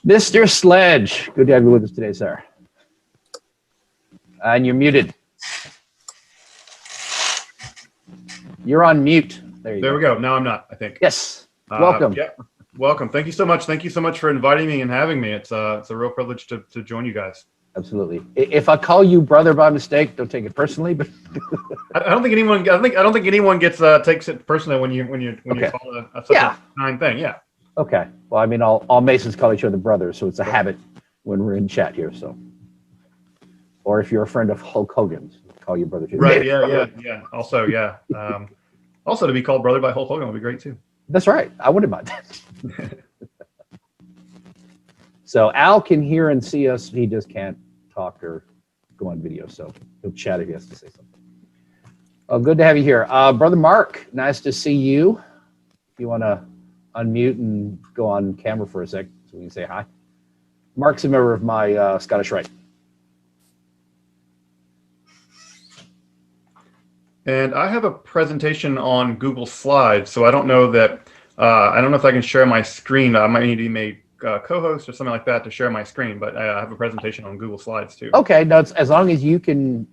Mr. Sledge, good to have you with us today, sir. And you're muted. You're on mute. There we go. Now I'm not, I think. Yes. Welcome. Yeah. Welcome. Thank you so much. Thank you so much for inviting me and having me. It's a real privilege to join you guys. Absolutely. If I call you brother by mistake, don't take it personally. But I don't think anyone. I don't think anyone takes it personally when you call such a kind thing. Yeah. Okay. Well, I mean, all Masons call each other brothers, so it's a habit when we're in chat here. So, or if you're a friend of Hulk Hogan's, call you brother too. Right. Yeah. Also, yeah. Also, to be called brother by Hulk Hogan would be great too. That's right. I wouldn't mind that. So Al can hear and see us. He just can't talk or go on video. So he'll chat if he has to say something. Oh, good to have you here. Brother Mark, nice to see you. If you want to unmute and go on camera for a sec so we can say hi. Mark's a member of my Scottish Rite. And I have a presentation on Google Slides, so I don't know that I don't know if I can share my screen. I might need to be made co-host or something like that to share my screen, but I have a presentation on Google Slides too. Okay, no, it's, as long as you can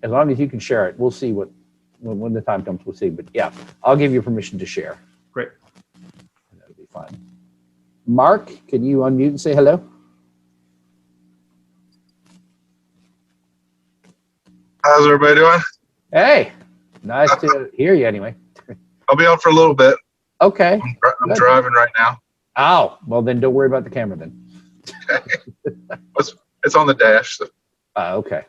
share it. We'll see when the time comes. We'll see. But yeah, I'll give you permission to share. Great. That'll be fine. Mark, can you unmute and say hello? How's everybody doing? Hey, nice to hear you anyway. I'll be on for a little bit. Okay. I'm driving right now. Oh, well then don't worry about the camera then. Okay. It's on the dash. So. Okay.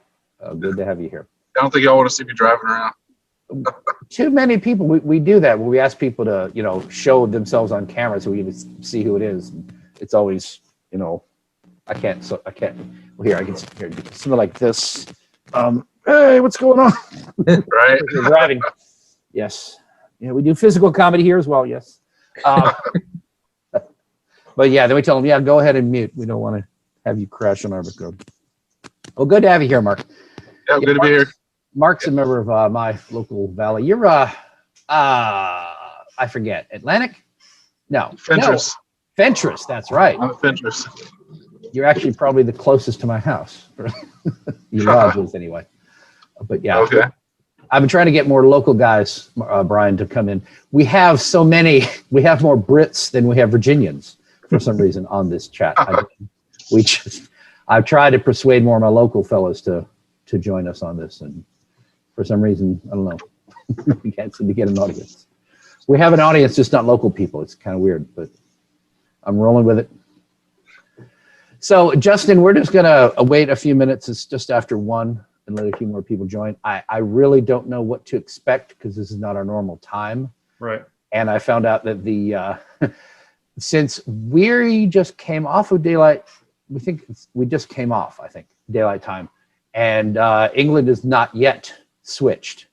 Good to have you here. I don't think y'all want to see me driving around. Too many people, we do that when we ask people to, show themselves on camera so we can see who it is. It's always, I can't, well here, I can something like this. Hey, what's going on? Right. You're driving. Yes. Yeah, we do physical comedy here as well, yes. But yeah, then we tell them, yeah, go ahead and mute. We don't want to have you crash on our code. Well, good to have you here, Mark. Yeah, good to be here. Mark's a member of my local valley. You're, I forget, Atlantic? No. Fentress. No. Fentress, that's right. I'm Fentress. You're actually probably the closest to my house. Your lodge is anyway. But yeah. Okay. I've been trying to get more local guys, Brian, to come in. We have so many. We have more Brits than we have Virginians for some reason on this chat. I've tried to persuade more of my local fellows to join us on this, and for some reason, I don't know, we can't seem to get an audience. We have an audience, just not local people. It's kind of weird, but I'm rolling with it. So, Justin, we're just gonna wait a few minutes. It's just after 1. And let a few more people join. I really don't know what to expect because this is not our normal time. Right. And I found out that the since we just came off of daylight, we just came off, I think, daylight time. And England is not yet switched.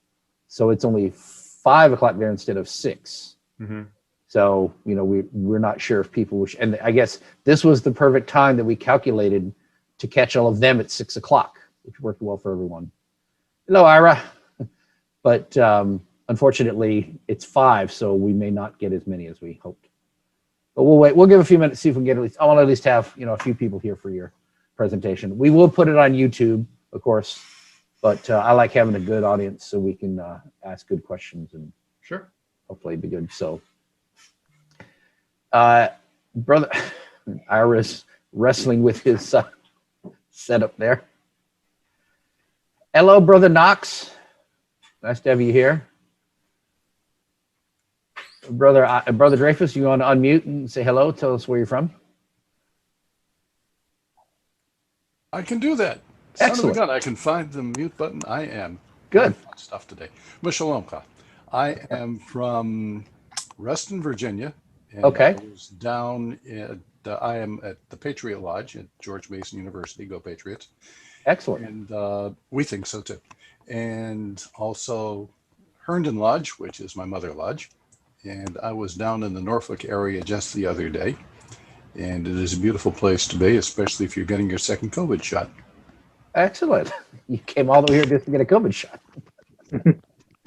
So it's only 5 o'clock there instead of 6. Mm-hmm. So, we're not sure if people wish, and I guess this was the perfect time that we calculated to catch all of them at 6 o'clock. Which worked well for everyone. Hello, Ira. But unfortunately, it's 5, so we may not get as many as we hoped. But we'll wait. We'll give a few minutes, see if we can get at least. I want to at least have a few people here for your presentation. We will put it on YouTube, of course, but I like having a good audience so we can ask good questions and sure, hopefully be good. So, brother, Ira's wrestling with his setup there. Hello, Brother Knox. Nice to have you here. Brother Dreyfus, you want to unmute and say hello? Tell us where you're from. I can do that. Excellent. Son of a gun, I can find the mute button. I am good stuff today. Shalomka. I am from Reston, Virginia. And okay. I was down I am at the Patriot Lodge at George Mason University. Go Patriots. Excellent. And we think so too. And also Herndon Lodge, which is my mother lodge. And I was down in the Norfolk area just the other day. And it is a beautiful place to be, especially if you're getting your second COVID shot. Excellent. You came all the way here just to get a COVID shot.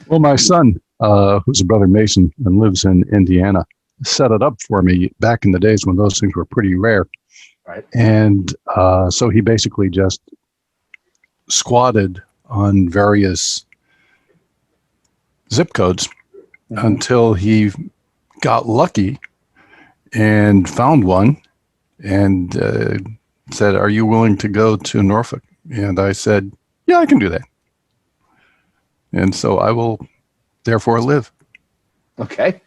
Well, my son, who's a brother Mason and lives in Indiana, set it up for me back in the days when those things were pretty rare. Right. And so he basically just squatted on various zip codes Mhm. until he got lucky and found one and said, "Are you willing to go to Norfolk?" And I said, "Yeah, I can do that." And so I will therefore live. Okay.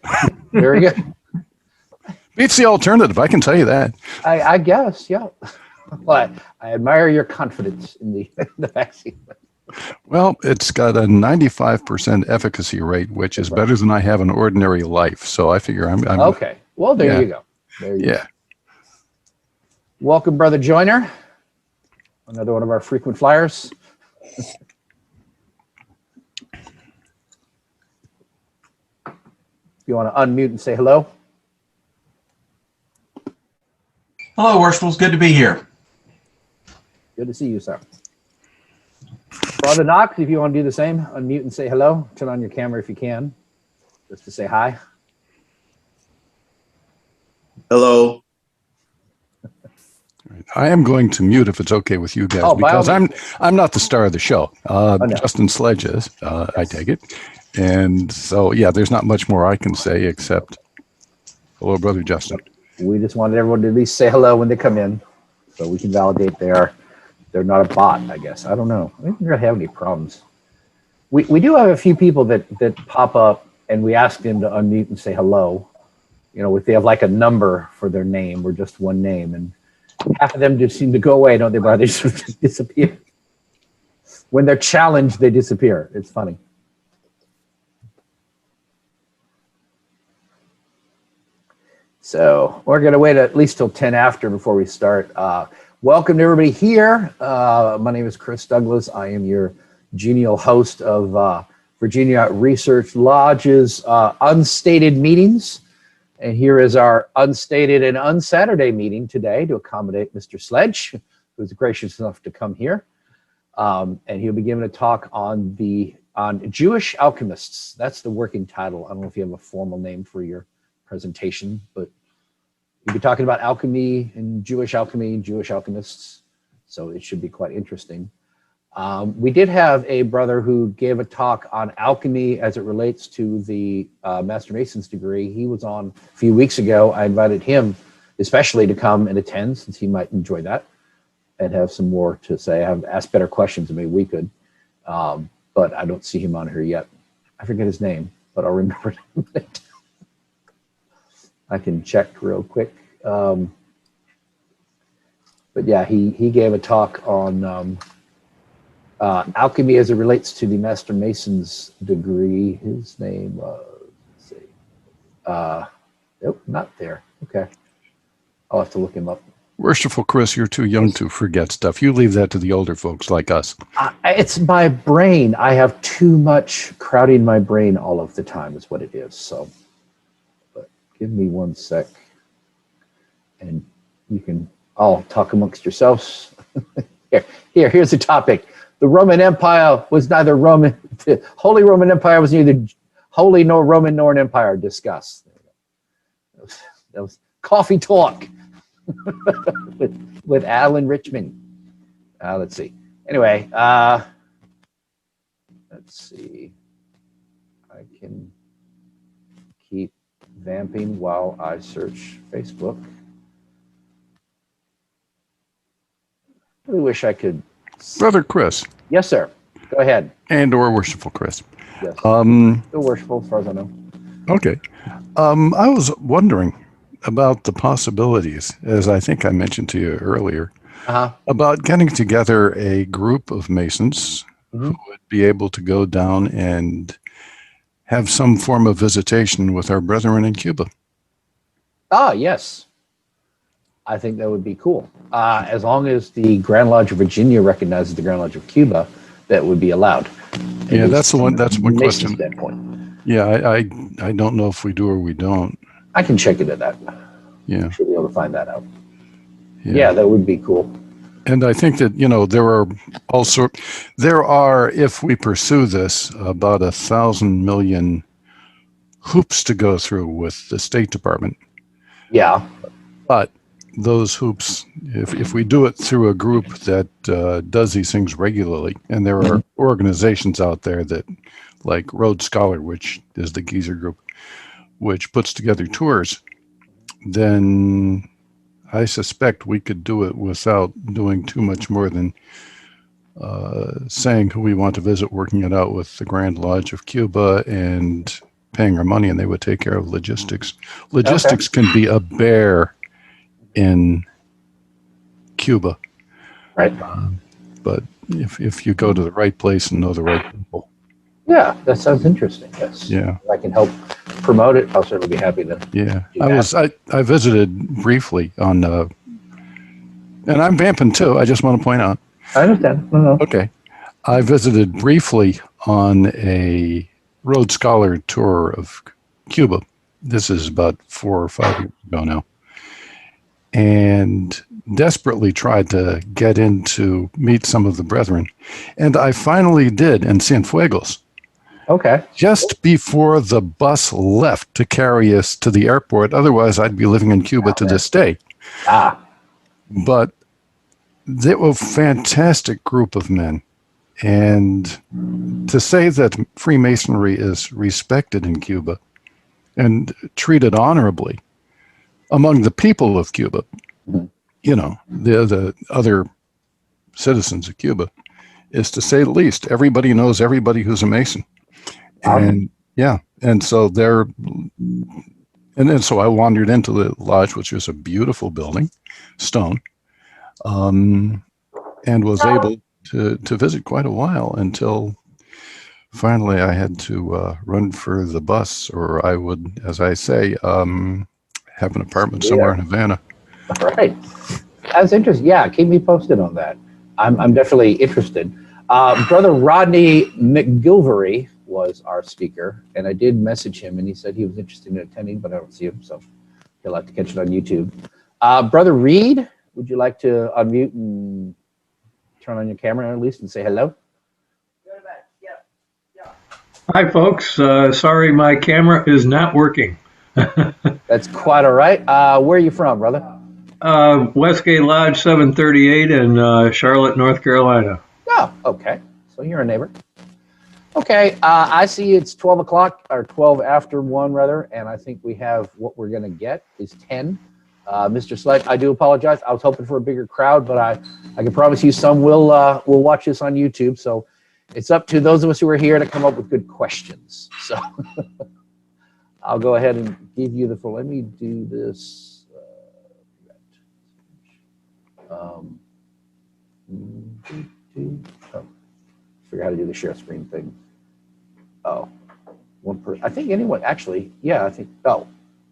Very good. Beats the alternative, I can tell you that. I guess, yeah. Well, I admire your confidence in the vaccine. Well, it's got a 95% efficacy rate, which is better than I have in ordinary life. So I figure I'm Okay. Well, there Yeah. you go. There you go. yeah. Welcome, Brother Joyner. Another one of our frequent flyers. You want to unmute and say hello? Hello, Worshipables. Good to be here. Good to see you, sir. Brother Knox, if you want to do the same, unmute and say hello. Turn on your camera if you can, just to say hi. Hello. I am going to mute if it's okay with you guys, Oh, by all because means. I'm not the star of the show. no. Justin Sledge is, I take it. And so, yeah, there's not much more I can say except hello, Brother Justin. We just wanted everyone to at least say hello when they come in, so we can validate they're not a bot, I guess. I don't know. I don't think we're gonna have any problems. We do have a few people that pop up, and we ask them to unmute and say hello. You know, if they have like a number for their name or just one name, and half of them just seem to go away, don't they, Brian? They just disappear. When they're challenged, they disappear. It's funny. So we're going to wait at least till 10 after before we start. Welcome to everybody here. My name is Chris Douglas. I am your genial host of Virginia Research Lodge's Unstated Meetings. And here is our unstated and unsaturday meeting today to accommodate Mr. Sledge, who's gracious enough to come here. And he'll be giving a talk on Jewish Alchemists. That's the working title. I don't know if you have a formal name for your presentation, but you'll be talking about alchemy and Jewish alchemists. So it should be quite interesting. We did have a brother who gave a talk on alchemy as it relates to the Master Mason's degree. He was on a few weeks ago. I invited him especially to come and attend, since he might enjoy that and have some more to say. I have asked better questions than maybe we could, but I don't see him on here yet. I forget his name, but I'll remember it. I can check real quick. But yeah, he gave a talk on alchemy as it relates to the Master Mason's degree. His name was, let's see. Nope, not there. Okay. I'll have to look him up. Worshipful Chris, you're too young to forget stuff. You leave that to the older folks like us. It's my brain. I have too much crowding my brain all of the time is what it is. So, but give me 1 sec. And you can all talk amongst yourselves. Here's the topic. The Roman Empire was neither Roman, the Holy Roman Empire was neither holy nor Roman nor an empire. Discuss. That was coffee talk with Alan Richmond. Let's see. Anyway, let's see. I can keep vamping while I search Facebook. I really wish I could. Brother Chris. Yes, sir. Go ahead. And or Worshipful Chris. Yes. Still worshipful as far as I know. Okay. I was wondering about the possibilities, as I think I mentioned to you earlier, about getting together a group of Masons who would be able to go down and have some form of visitation with our brethren in Cuba. Yes. I think that would be cool. As long as the Grand Lodge of Virginia recognizes the Grand Lodge of Cuba, that would be allowed. Yeah, that's the one. That's one question. Standpoint. Yeah, I don't know if we do or we don't. I can check into that. Yeah, Should be able to find that out. Yeah, that would be cool. And I think that, there are, if we pursue this, about 1,000 million hoops to go through with the State Department. Yeah. But those hoops, if we do it through a group that does these things regularly, and there are organizations out there that, like Rhodes Scholar, which is the Geezer group, which puts together tours, then I suspect we could do it without doing too much more than saying who we want to visit, working it out with the Grand Lodge of Cuba, and paying our money, and they would take care of logistics. Logistics can be a bear in Cuba. Right. But if you go to the right place and know the right people. Yeah, that sounds interesting. Yes. Yeah. If I can help promote it, I'll certainly be happy to. Yeah. do that. I visited briefly on, and I'm vamping too, I just want to point out. I understand. No. Okay. I visited briefly on a Rhodes Scholar tour of Cuba. This is about 4 or 5 years ago now. And desperately tried to get in to meet some of the brethren. And I finally did in Cienfuegos. Okay. Just before the bus left to carry us to the airport. Otherwise, I'd be living in Cuba to this day. Ah. But they were a fantastic group of men. And to say that Freemasonry is respected in Cuba and treated honorably among the people of Cuba, you know, the other citizens of Cuba, is to say the least. Everybody knows everybody who's a Mason. And yeah, and so so I wandered into the lodge, which was a beautiful building, stone, and was able to visit quite a while until finally I had to run for the bus, or I would, as I say, have an apartment somewhere in Havana. All right. That's interesting. Yeah, keep me posted on that. I'm definitely interested. Brother Rodney McGilvery was our speaker, and I did message him, and he said he was interested in attending, but I don't see him, so he'll have to catch it on YouTube. Brother Reed, would you like to unmute and turn on your camera at least and say hello? Hi, folks. Sorry, my camera is not working. That's quite all right. Where are you from, brother? Westgate Lodge 738 in Charlotte, North Carolina. Oh, okay. So you're a neighbor. Okay. I see it's 12 o'clock, or 12 after 1, rather, and I think we have what we're going to get is 10. Mr. Sledge, I do apologize. I was hoping for a bigger crowd, but I can promise you some will watch this on YouTube. So it's up to those of us who are here to come up with good questions. So I'll go ahead and give you the full. Let me do this. Figure out how to do the share screen thing. Oh, one per. I think anyone actually. Yeah, I think. Oh,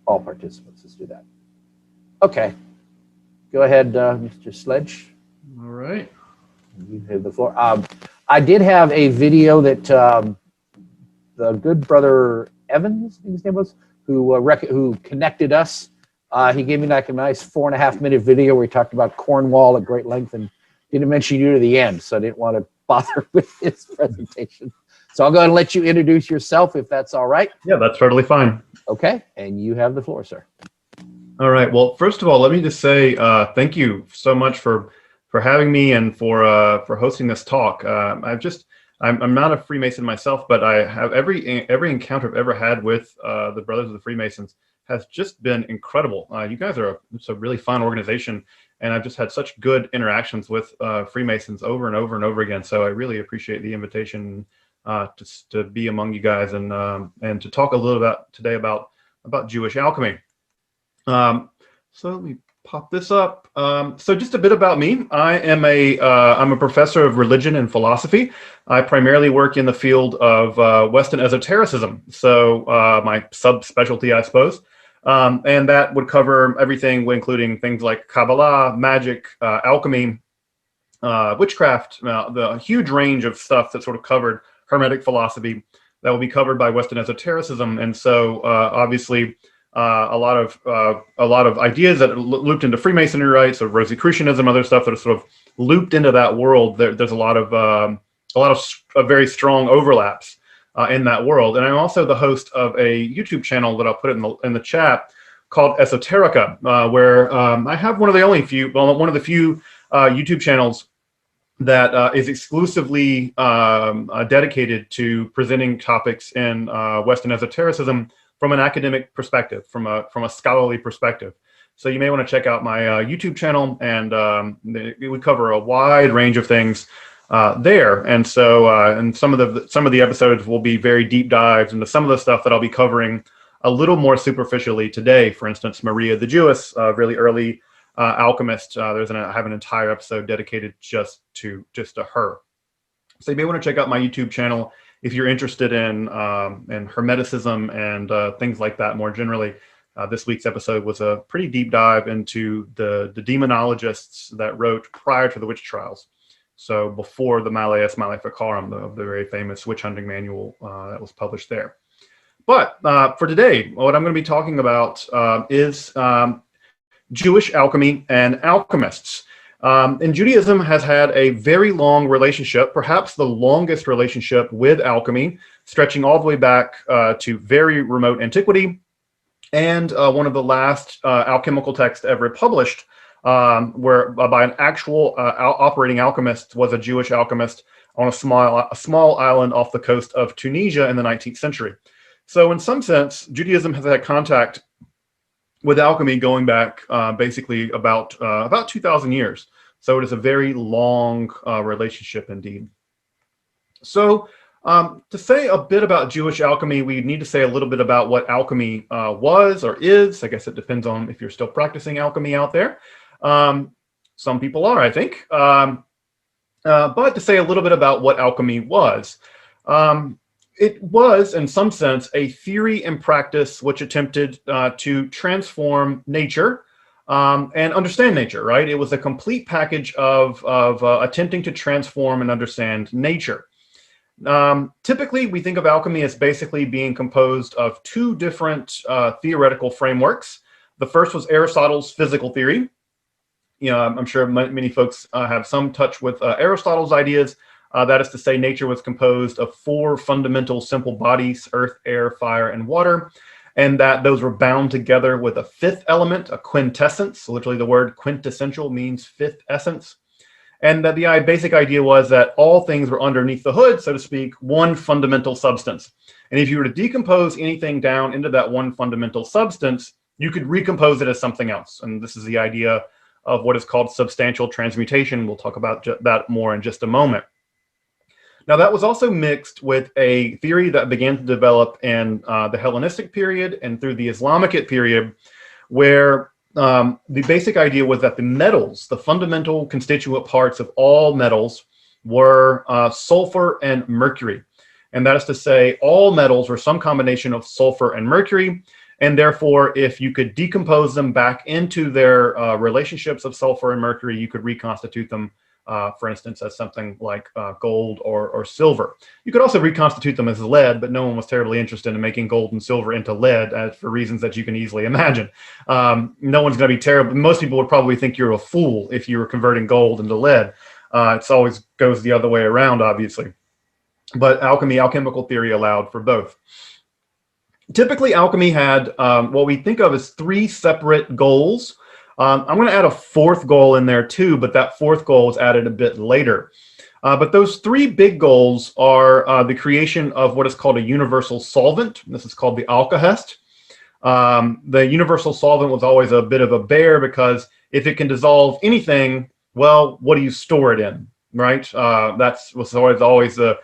all participants. Let's do that. Okay. Go ahead, Mr. Sledge. All right. You have the floor. I did have a video that the good brother Evans, I think his name was, who connected us. He gave me like a nice 4.5-minute video where he talked about Cornwall at great length and didn't mention you to the end, so I didn't want to bother with his presentation. So I'll go ahead and let you introduce yourself if that's all right. Yeah, that's totally fine. Okay, and you have the floor, sir. All right. Well, first of all, let me just say thank you so much for having me and for hosting this talk. I'm not a Freemason myself, but I have every encounter I've ever had with the Brothers of the Freemasons has just been incredible. You guys are it's a really fun organization, and I've just had such good interactions with Freemasons over and over and over again. So I really appreciate the invitation to be among you guys and to talk a little about today about Jewish alchemy. So let me pop this up. So just a bit about me. I'm a professor of religion and philosophy. I primarily work in the field of Western esotericism. So my subspecialty, I suppose. And that would cover everything, including things like Kabbalah, magic, alchemy, witchcraft, the huge range of stuff that sort of covered Hermetic philosophy that will be covered by Western esotericism. And so obviously a lot of ideas that are looped into Freemasonry, right? So Rosicrucianism, other stuff that are sort of looped into that world. There's a lot of very strong overlaps in that world. And I'm also the host of a YouTube channel that I'll put in the chat called Esoterica, where I have one of the few YouTube channels that is exclusively dedicated to presenting topics in Western esotericism from an academic perspective, from a scholarly perspective. So you may want to check out my YouTube channel, and we cover a wide range of things there. And so, and some of the episodes will be very deep dives into some of the stuff that I'll be covering a little more superficially today. For instance, Maria the Jewess, really early alchemist. I have an entire episode dedicated just to her. So you may want to check out my YouTube channel if you're interested in Hermeticism and things like that more generally. This week's episode was a pretty deep dive into the demonologists that wrote prior to the witch trials. So before the Malleus Maleficarum, the very famous witch hunting manual that was published there. But for today, what I'm going to be talking about is Jewish alchemy and alchemists. And Judaism has had a very long relationship, perhaps the longest relationship with alchemy, stretching all the way back to very remote antiquity. And one of the last alchemical texts ever published, where by an actual operating alchemist, was a Jewish alchemist on a small island off the coast of Tunisia in the 19th century. So in some sense, Judaism has had contact with alchemy going back basically about 2,000 years. So it is a very long relationship indeed. So to say a bit about Jewish alchemy, we need to say a little bit about what alchemy was or is. I guess it depends on if you're still practicing alchemy out there. Some people are, I think. But to say a little bit about what alchemy was. It was, in some sense, a theory and practice which attempted to transform nature and understand nature, right? It was a complete package of attempting to transform and understand nature. Typically, we think of alchemy as basically being composed of two different theoretical frameworks. The first was Aristotle's physical theory. I'm sure many folks have some touch with Aristotle's ideas. That is to say, nature was composed of four fundamental simple bodies: earth, air, fire, and water, and that those were bound together with a fifth element, a quintessence. So literally the word quintessential means fifth essence. And that the basic idea was that all things were underneath the hood, so to speak, one fundamental substance. And if you were to decompose anything down into that one fundamental substance, you could recompose it as something else. And this is the idea of what is called substantial transmutation. We'll talk about that more in just a moment. Now, that was also mixed with a theory that began to develop in the Hellenistic period and through the Islamic period, where the basic idea was that the metals, the fundamental constituent parts of all metals, were sulfur and mercury. And that is to say, all metals were some combination of sulfur and mercury. And therefore, if you could decompose them back into their relationships of sulfur and mercury, you could reconstitute them, for instance, as something like gold or silver. You could also reconstitute them as lead, but no one was terribly interested in making gold and silver into lead for reasons that you can easily imagine. No one's going to be terrible. Most people would probably think you're a fool if you were converting gold into lead. It always goes the other way around, obviously. But alchemical theory allowed for both. Typically, alchemy had what we think of as three separate goals. I'm going to add a fourth goal in there too, but that fourth goal is added a bit later. But those three big goals are the creation of what is called a universal solvent. This is called the Alchemist. The universal solvent was always a bit of a bear because if it can dissolve anything, well, what do you store it in, right? That was always the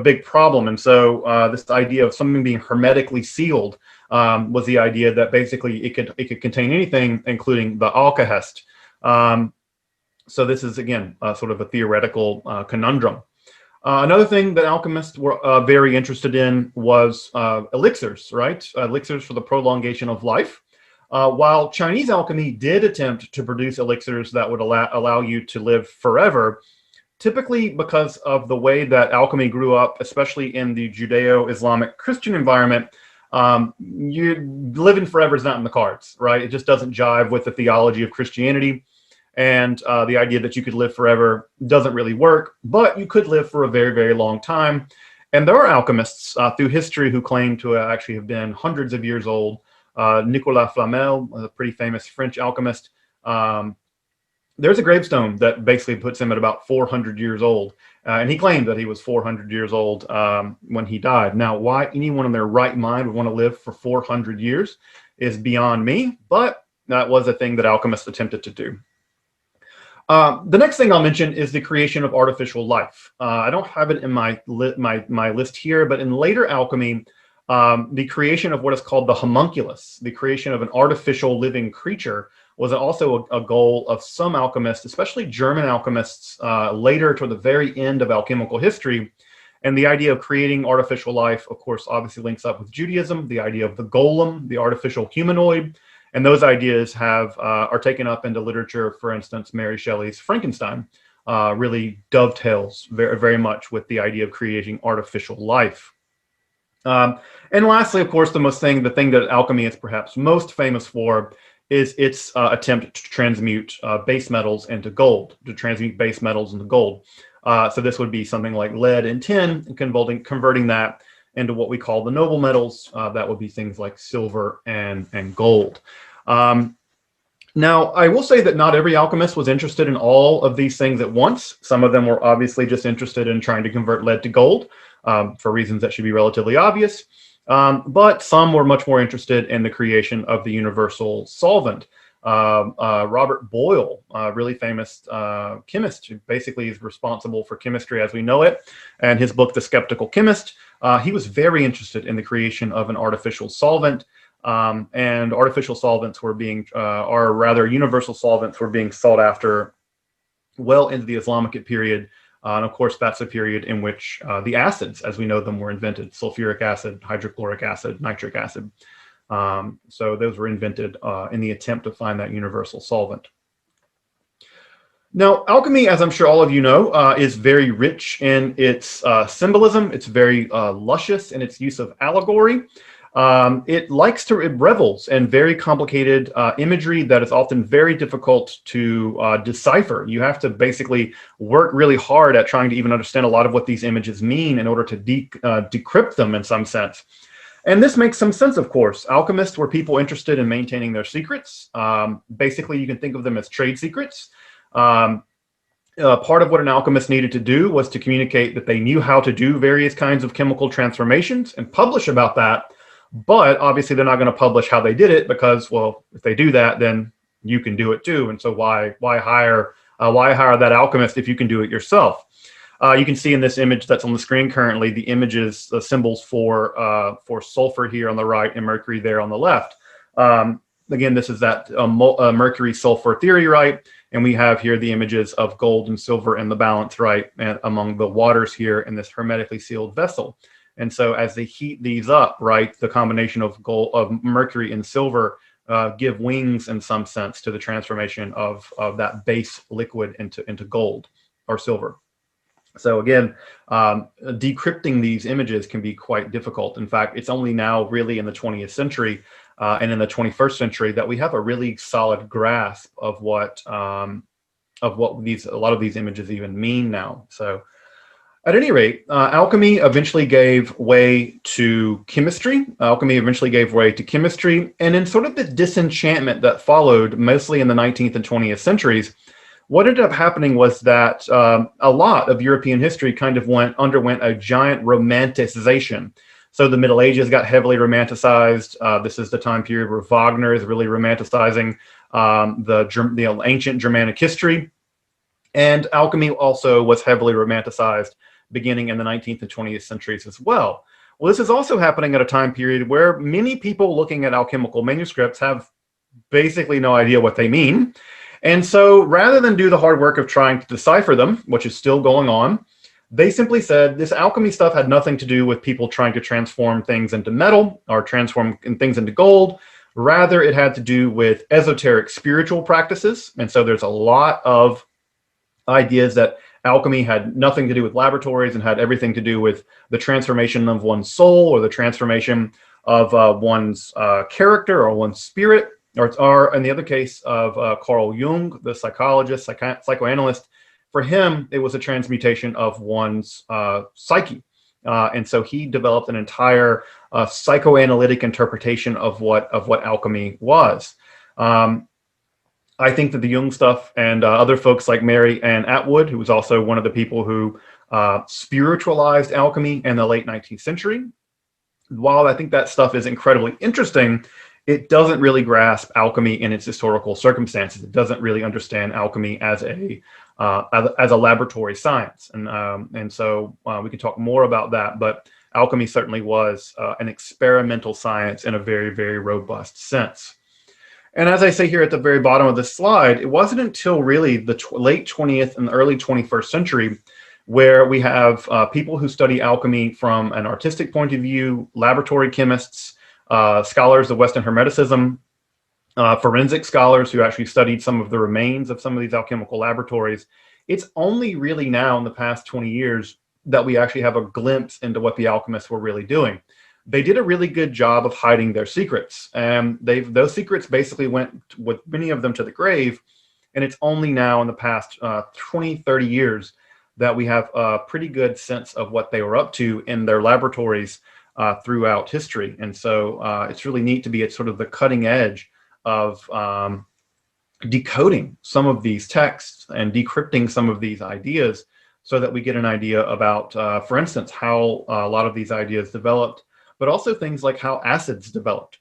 big problem. And so this idea of something being hermetically sealed was the idea that basically it could contain anything, including the Alchemist. So this is, again, sort of a theoretical conundrum. Another thing that alchemists were very interested in was elixirs, right? Elixirs for the prolongation of life. While Chinese alchemy did attempt to produce elixirs that would allow you to live forever, typically because of the way that alchemy grew up, especially in the Judeo-Islamic Christian environment, you living forever is not in the cards, right? It just doesn't jive with the theology of Christianity. And the idea that you could live forever doesn't really work, but you could live for a very, very long time. And there are alchemists through history who claim to actually have been hundreds of years old, Nicolas Flamel, a pretty famous French alchemist. There's a gravestone that basically puts him at about 400 years old. And he claimed that he was 400 years old when he died. Now, why anyone in their right mind would want to live for 400 years is beyond me, but that was a thing that alchemists attempted to do. The next thing I'll mention is the creation of artificial life. I don't have it in my list here, but in later alchemy, the creation of what is called the homunculus, the creation of an artificial living creature, was also a goal of some alchemists, especially German alchemists, later toward the very end of alchemical history. And the idea of creating artificial life, of course, obviously links up with Judaism, the idea of the golem, the artificial humanoid. And those ideas are taken up into literature. For instance, Mary Shelley's Frankenstein really dovetails very, very much with the idea of creating artificial life. And lastly, of course, the thing that alchemy is perhaps most famous for is its attempt to transmute base metals into gold, So this would be something like lead and tin, and converting that into what we call the noble metals. That would be things like silver and gold. Now, I will say that not every alchemist was interested in all of these things at once. Some of them were obviously just interested in trying to convert lead to gold for reasons that should be relatively obvious. But some were much more interested in the creation of the universal solvent. Robert Boyle, a really famous chemist, who basically is responsible for chemistry as we know it, and his book, The Skeptical Chemist, he was very interested in the creation of an artificial solvent. And artificial solvents universal solvents were being sought after well into the Islamic period. And of course, that's a period in which the acids, as we know them, were invented: sulfuric acid, hydrochloric acid, nitric acid. So those were invented in the attempt to find that universal solvent. Now, alchemy, as I'm sure all of you know, is very rich in its symbolism. It's very luscious in its use of allegory. It revels in very complicated imagery that is often very difficult to decipher. You have to basically work really hard at trying to even understand a lot of what these images mean in order to decrypt them in some sense. And this makes some sense, of course. Alchemists were people interested in maintaining their secrets. Basically, you can think of them as trade secrets. Part of what an alchemist needed to do was to communicate that they knew how to do various kinds of chemical transformations and publish about that. But obviously, they're not going to publish how they did it because, well, if they do that, then you can do it too. And so why hire that alchemist if you can do it yourself? You can see in this image that's on the screen currently the images, the symbols for sulfur here on the right and mercury there on the left. Again, this is that mercury sulfur theory, right? And we have here the images of gold and silver in the balance, right, and among the waters here in this hermetically sealed vessel. And so as they heat these up, right, the combination of mercury and silver give wings in some sense to the transformation of that base liquid into gold or silver. So again, decrypting these images can be quite difficult. In fact, it's only now really in the 20th century and in the 21st century that we have a really solid grasp of what a lot of these images even mean now. So at any rate, alchemy eventually gave way to chemistry. And in sort of the disenchantment that followed, mostly in the 19th and 20th centuries, what ended up happening was that a lot of European history kind of underwent a giant romanticization. So the Middle Ages got heavily romanticized. This is the time period where Wagner is really romanticizing the ancient Germanic history. And alchemy also was heavily romanticized beginning in the 19th and 20th centuries as well. Well, this is also happening at a time period where many people looking at alchemical manuscripts have basically no idea what they mean. And so rather than do the hard work of trying to decipher them, which is still going on, they simply said this alchemy stuff had nothing to do with people trying to transform things into metal or transform things into gold. Rather, it had to do with esoteric spiritual practices. And so there's a lot of ideas that alchemy had nothing to do with laboratories and had everything to do with the transformation of one's soul or the transformation of one's character or one's spirit. Or in the other case of Carl Jung, the psychologist, psychoanalyst, for him, it was a transmutation of one's psyche. And so he developed an entire psychoanalytic interpretation of what alchemy was. I think that the Jung stuff and other folks like Mary Ann Atwood, who was also one of the people who spiritualized alchemy in the late 19th century, while I think that stuff is incredibly interesting, it doesn't really grasp alchemy in its historical circumstances. It doesn't really understand alchemy as a laboratory science, and so we can talk more about that. But alchemy certainly was an experimental science in a very, very robust sense. And as I say here at the very bottom of this slide, it wasn't until really the late 20th and early 21st century where we have people who study alchemy from an artistic point of view, laboratory chemists, scholars of Western Hermeticism, forensic scholars who actually studied some of the remains of some of these alchemical laboratories. It's only really now in the past 20 years that we actually have a glimpse into what the alchemists were really doing. They did a really good job of hiding their secrets. And those secrets basically went with many of them to the grave. And it's only now in the past 20, 30 years that we have a pretty good sense of what they were up to in their laboratories throughout history. And so it's really neat to be at sort of the cutting edge of decoding some of these texts and decrypting some of these ideas so that we get an idea about, for instance, how a lot of these ideas developed, but also things like how acids developed.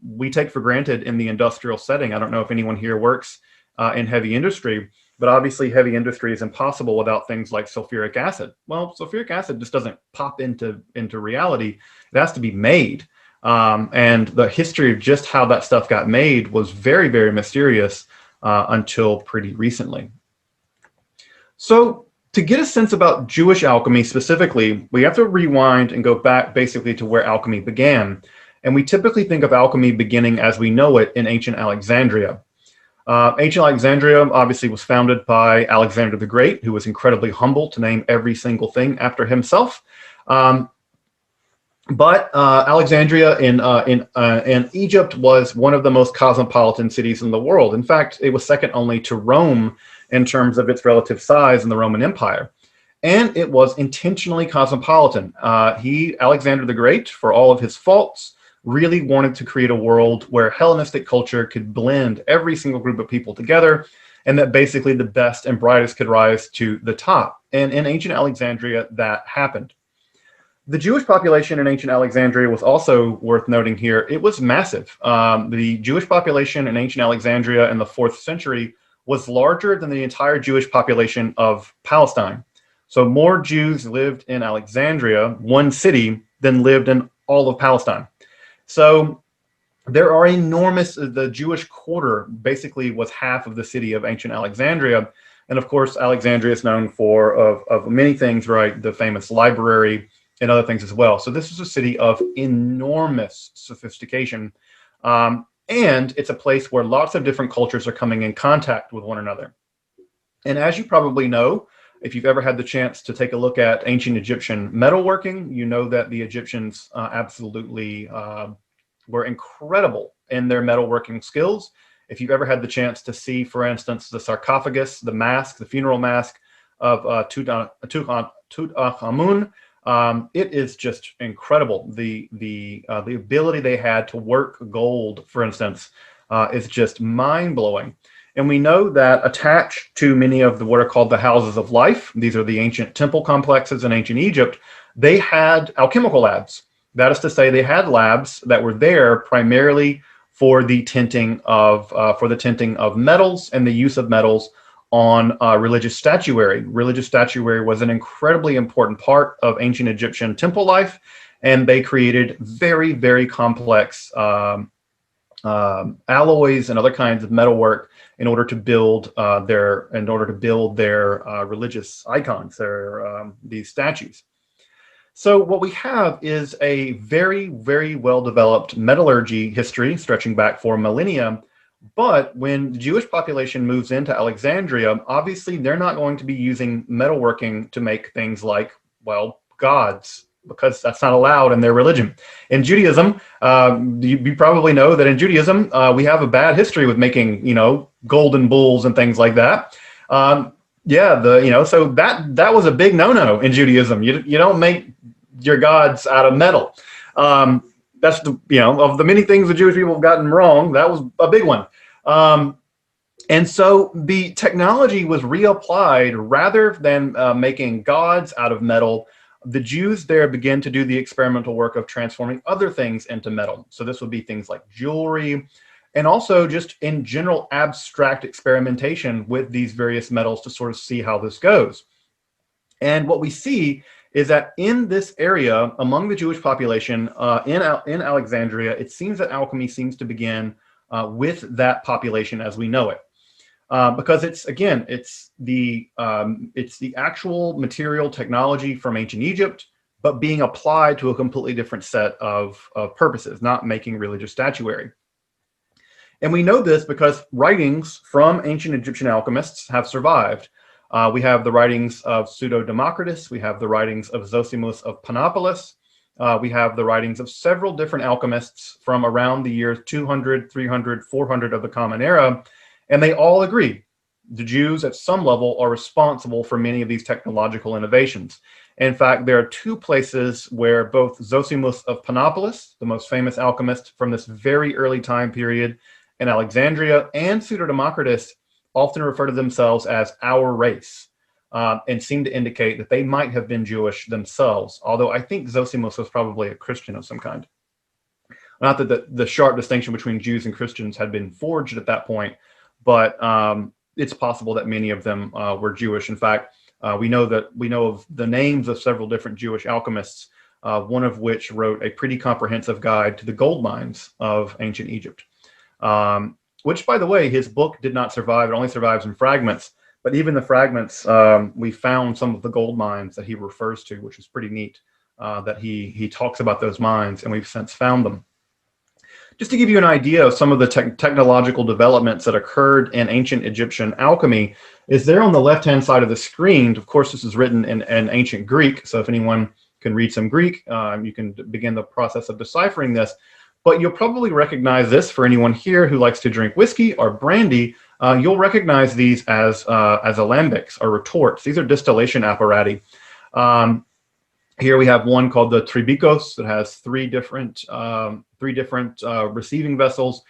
We take for granted in the industrial setting. I don't know if anyone here works in heavy industry, but obviously heavy industry is impossible without things like sulfuric acid. Well, sulfuric acid just doesn't pop into reality. It has to be made. And the history of just how that stuff got made was very, very mysterious until pretty recently. So to get a sense about Jewish alchemy specifically, we have to rewind and go back basically to where alchemy began. And we typically think of alchemy beginning as we know it in ancient Alexandria. Ancient Alexandria obviously was founded by Alexander the Great, who was incredibly humble to name every single thing after himself. But Alexandria in Egypt was one of the most cosmopolitan cities in the world. In fact, it was second only to Rome in terms of its relative size in the Roman Empire. And it was intentionally cosmopolitan. Alexander the Great, for all of his faults, really wanted to create a world where Hellenistic culture could blend every single group of people together, and that basically the best and brightest could rise to the top. And in ancient Alexandria, that happened. The Jewish population in ancient Alexandria was also worth noting here. It was massive. The Jewish population in ancient Alexandria in the 4th century was larger than the entire Jewish population of Palestine. So more Jews lived in Alexandria, one city, than lived in all of Palestine. So there are the Jewish quarter basically was half of the city of ancient Alexandria. And of course, Alexandria is known for of many things, right? The famous library and other things as well. So this is a city of enormous sophistication. And it's a place where lots of different cultures are coming in contact with one another. And as you probably know, if you've ever had the chance to take a look at ancient Egyptian metalworking, you know that the Egyptians absolutely were incredible in their metalworking skills. If you've ever had the chance to see, for instance, the sarcophagus, the mask, the funeral mask of Tutankhamun, it is just incredible. The ability they had to work gold, for instance, is just mind-blowing. And we know that attached to many of what are called the houses of life, these are the ancient temple complexes in ancient Egypt, they had alchemical labs. That is to say, they had labs that were there primarily for the tinting of metals and the use of metals on religious statuary. Religious statuary was an incredibly important part of ancient Egyptian temple life, and they created very, very complex alloys and other kinds of metalwork in order to build their religious icons, these statues. So what we have is a very, very well-developed metallurgy history stretching back for millennia. But when the Jewish population moves into Alexandria, obviously they're not going to be using metalworking to make things like, well, gods, because that's not allowed in their religion. In Judaism, you probably know that in Judaism, we have a bad history with making, golden bulls and things like that. So that was a big no-no in Judaism. You don't make your gods out of metal. That's of the many things the Jewish people have gotten wrong, that was a big one. And so the technology was reapplied rather than making gods out of metal. The Jews there began to do the experimental work of transforming other things into metal. So this would be things like jewelry, and also just in general abstract experimentation with these various metals to sort of see how this goes. And what we see is that in this area, among the Jewish population in Alexandria, it seems that alchemy seems to begin with that population as we know it. Because it's the actual material technology from ancient Egypt, but being applied to a completely different set of purposes, not making religious statuary. And we know this because writings from ancient Egyptian alchemists have survived. We have the writings of Pseudo-Democritus, we have the writings of Zosimus of Panopolis, we have the writings of several different alchemists from around the years 200, 300, 400 of the Common Era, and they all agree. The Jews at some level are responsible for many of these technological innovations. In fact, there are two places where both Zosimus of Panopolis, the most famous alchemist from this very early time period in Alexandria, and Pseudo-Democritus often refer to themselves as our race, and seem to indicate that they might have been Jewish themselves, although I think Zosimus was probably a Christian of some kind. Not that the sharp distinction between Jews and Christians had been forged at that point, but it's possible that many of them were Jewish. In fact, we know of the names of several different Jewish alchemists, one of which wrote a pretty comprehensive guide to the gold mines of ancient Egypt. Which, by the way, his book did not survive. It only survives in fragments. But even the fragments, we found some of the gold mines that he refers to, which is pretty neat, that he talks about those mines, and we've since found them. Just to give you an idea of some of the technological developments that occurred in ancient Egyptian alchemy, is there on the left-hand side of the screen. Of course, this is written in ancient Greek, so if anyone can read some Greek, you can begin the process of deciphering this. But you'll probably recognize this for anyone here who likes to drink whiskey or brandy. You'll recognize these as alembics or retorts. These are distillation apparati. Here we have one called the tribikos that has three different receiving vessels.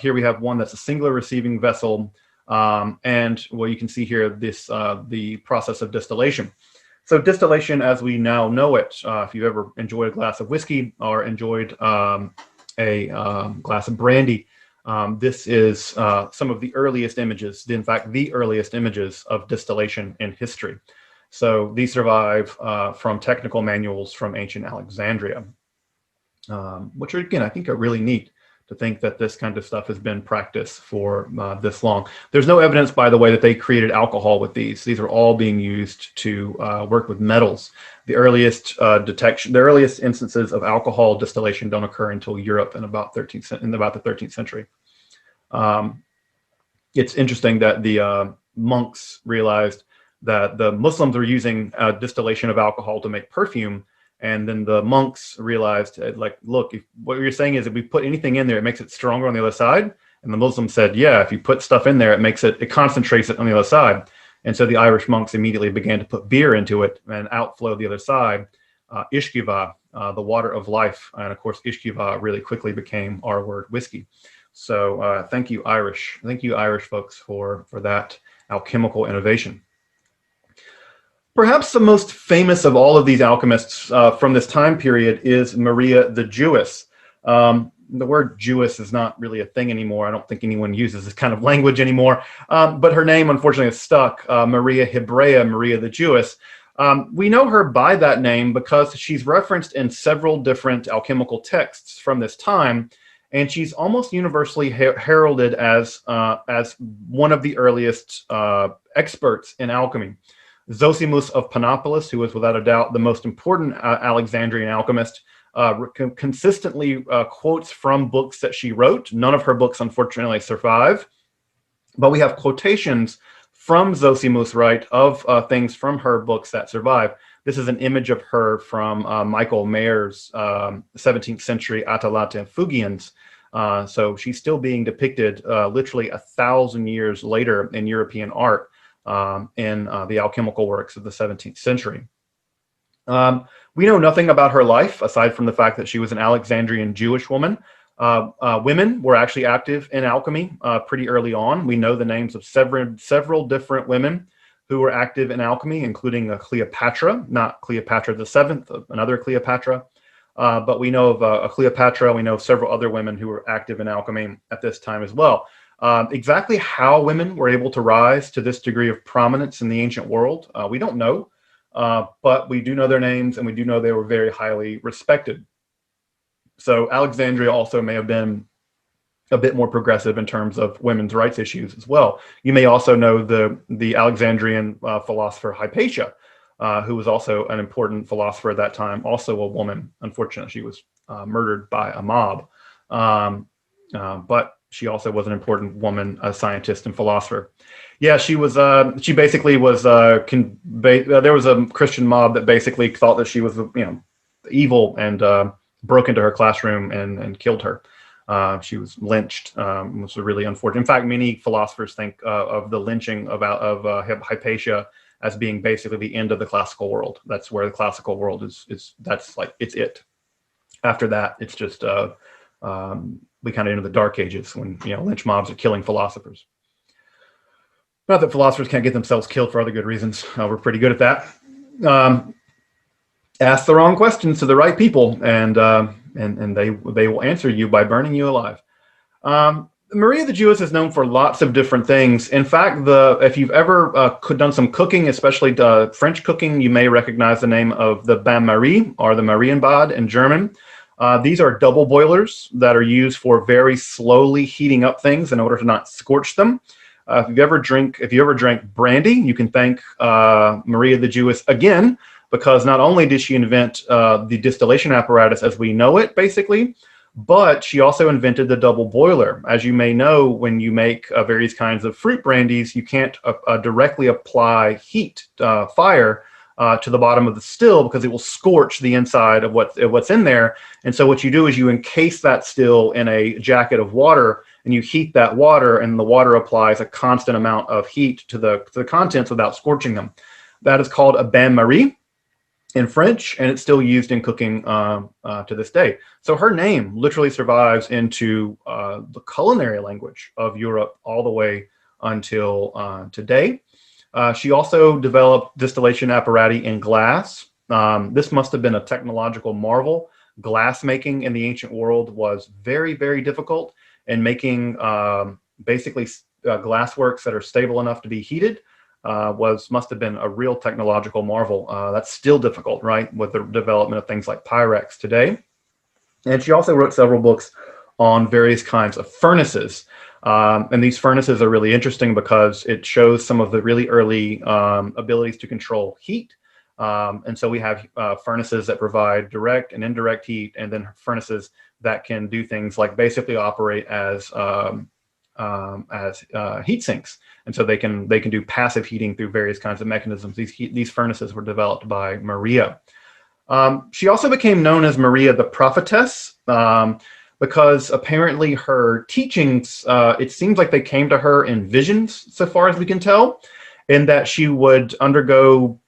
Here we have one that's a singular receiving vessel. And well, you can see here the process of distillation. So distillation, as we now know it, if you've ever enjoyed a glass of whiskey or enjoyed a glass of brandy, this is some of the earliest images, in fact, the earliest images of distillation in history. So these survive from technical manuals from ancient Alexandria, which are, again, I think are really neat to think that this kind of stuff has been practiced for this long. There's no evidence, by the way, that they created alcohol with these. These are all being used to work with metals. The earliest the earliest instances of alcohol distillation don't occur until Europe in about the 13th century. It's interesting that the monks realized that the Muslims were using distillation of alcohol to make perfume. And then the monks realized, like, look, what you're saying is if we put anything in there, it makes it stronger on the other side. And the Muslims said, yeah, if you put stuff in there, it concentrates it on the other side. And so the Irish monks immediately began to put beer into it and outflow the other side, ishkiva, the water of life. And of course, ishkiva really quickly became our word whiskey. So thank you, Irish. Thank you, Irish folks, for that alchemical innovation. Perhaps the most famous of all of these alchemists from this time period is Maria the Jewess. The word Jewess is not really a thing anymore. I don't think anyone uses this kind of language anymore. But her name, unfortunately, is stuck. Maria Hebrea, Maria the Jewess. We know her by that name because she's referenced in several different alchemical texts from this time, and she's almost universally heralded as one of the earliest experts in alchemy. Zosimus of Panopolis, who was without a doubt the most important Alexandrian alchemist, consistently quotes from books that she wrote. None of her books, unfortunately, survive, but we have quotations from Zosimus, right, of things from her books that survive. This is an image of her from Michael Mayer's 17th century Atalante Fugians. So she's still being depicted literally 1,000 years later in European art. In the alchemical works of the 17th century. We know nothing about her life aside from the fact that she was an Alexandrian Jewish woman. Women were actually active in alchemy pretty early on. We know the names of several different women who were active in alchemy, including Cleopatra, not Cleopatra the Seventh, another Cleopatra. But we know of Cleopatra. We know of several other women who were active in alchemy at this time as well. Exactly how women were able to rise to this degree of prominence in the ancient world, we don't know. But we do know their names, and we do know they were very highly respected. So Alexandria also may have been a bit more progressive in terms of women's rights issues as well. You may also know the Alexandrian philosopher Hypatia, who was also an important philosopher at that time, also a woman. Unfortunately, she was murdered by a mob. But she also was an important woman, a scientist and philosopher. Yeah, she was. She basically was. There was a Christian mob that basically thought that she was, evil, and broke into her classroom and killed her. She was lynched. It was really unfortunate. In fact, many philosophers think of the lynching of Hypatia as being basically the end of the classical world. That's where the classical world is. That's like it's it. After that, it's just we kind of into the dark ages when lynch mobs are killing philosophers. Not that philosophers can't get themselves killed for other good reasons. We're pretty good at that. Ask the wrong questions to the right people, and they will answer you by burning you alive. Maria the Jewess is known for lots of different things. In fact, if you've ever done some cooking, especially French cooking, you may recognize the name of the bain marie, or the Marienbad in German. These are double boilers that are used for very slowly heating up things in order to not scorch them. If you ever drank brandy, you can thank Maria the Jewess again, because not only did she invent the distillation apparatus as we know it, basically, but she also invented the double boiler. As you may know, when you make various kinds of fruit brandies, you can't directly apply heat, fire, to the bottom of the still, because it will scorch the inside of what's in there. And so what you do is you encase that still in a jacket of water, and you heat that water, and the water applies a constant amount of heat to the contents without scorching them. That is called a bain marie in French, and it's still used in cooking to this day. So her name literally survives into the culinary language of Europe all the way until today. She also developed distillation apparatus in glass. This must have been a technological marvel. Glass making in the ancient world was very, very difficult, and making basically glassworks that are stable enough to be heated must have been a real technological marvel. That's still difficult, right, with the development of things like Pyrex today. And she also wrote several books on various kinds of furnaces. And these furnaces are really interesting because it shows some of the really early abilities to control heat. And so we have furnaces that provide direct and indirect heat, and then furnaces that can do things like basically operate as heat sinks. And so they can do passive heating through various kinds of mechanisms. These furnaces were developed by Maria. She also became known as Maria the Prophetess because apparently her teachings, it seems like they came to her in visions, so far as we can tell, in that she would undergo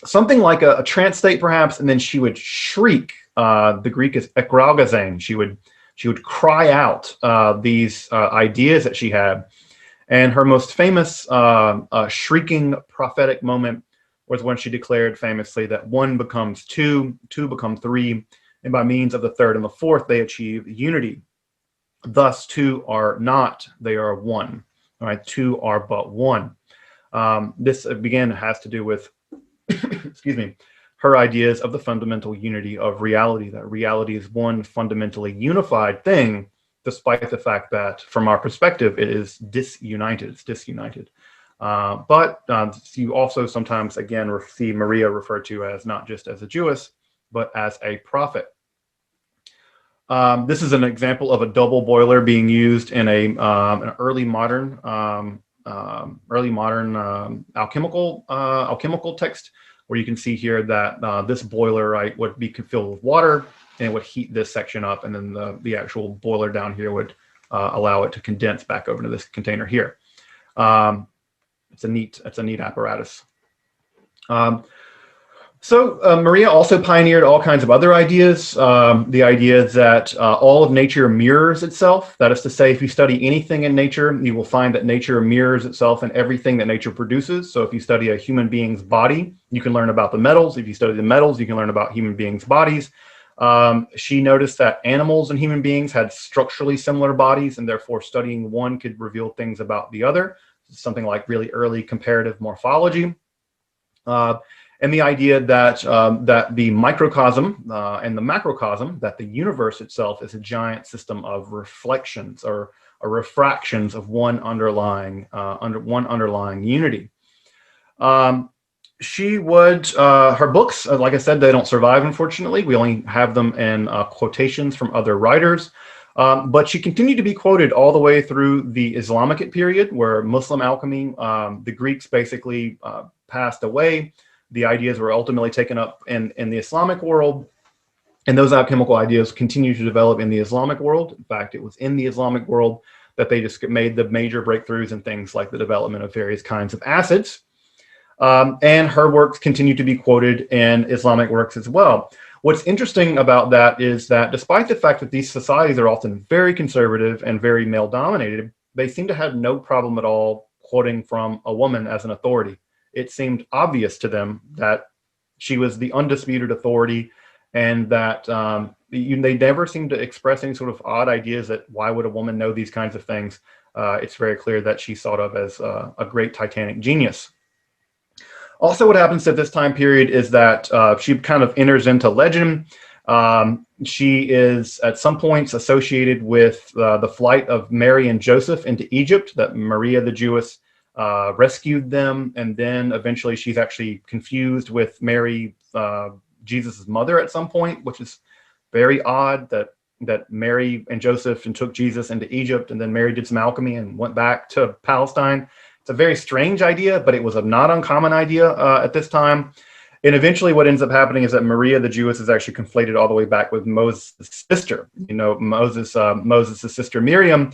something like a trance state, perhaps, and then she would shriek. The Greek is ekgralgazane. She would cry out these ideas that she had. And her most famous shrieking prophetic moment was when she declared famously that one becomes two, two become three, and by means of the third and the fourth, they achieve unity. Thus, two are not, they are one. All right, two are but one. This, again, has to do with, excuse me, her ideas of the fundamental unity of reality, that reality is one fundamentally unified thing, despite the fact that, from our perspective, it is disunited. It's disunited. But you also sometimes, again, see Maria referred to as not just as a Jewess, but as a prophet. This is an example of a double boiler being used in an early modern alchemical text, where you can see here that this boiler, right, would be filled with water, and it would heat this section up, and then the actual boiler down here would allow it to condense back over into this container here. It's a neat apparatus. So Maria also pioneered all kinds of other ideas. The idea that all of nature mirrors itself. That is to say, if you study anything in nature, you will find that nature mirrors itself in everything that nature produces. So if you study a human being's body, you can learn about the metals. If you study the metals, you can learn about human beings' bodies. She noticed that animals and human beings had structurally similar bodies, and therefore studying one could reveal things about the other. Something like really early comparative morphology. And the idea that that the microcosm and the macrocosm, that the universe itself is a giant system of reflections or refractions of one underlying unity. She would her books, like I said, they don't survive, unfortunately. We only have them in quotations from other writers. But she continued to be quoted all the way through the Islamic period, where Muslim alchemy, the Greeks basically passed away. The ideas were ultimately taken up in the Islamic world, and those alchemical ideas continue to develop in the Islamic world. In fact, it was in the Islamic world that they just made the major breakthroughs in things like the development of various kinds of acids. And her works continue to be quoted in Islamic works as well. What's interesting about that is that despite the fact that these societies are often very conservative and very male-dominated, they seem to have no problem at all quoting from a woman as an authority. It seemed obvious to them that she was the undisputed authority, and that they never seemed to express any sort of odd ideas that why would a woman know these kinds of things. It's very clear that she's thought of as a great Titanic genius. Also, what happens at this time period is that she kind of enters into legend. She is at some points associated with the flight of Mary and Joseph into Egypt, that Maria the Jewess rescued them, and then eventually she's actually confused with Mary, Jesus' mother, at some point, which is very odd that Mary and Joseph and took Jesus into Egypt, and then Mary did some alchemy and went back to Palestine. It's a very strange idea, but it was a not uncommon idea at this time. And eventually what ends up happening is that Maria the Jewess is actually conflated all the way back with Moses' sister. You know, Moses' sister Miriam.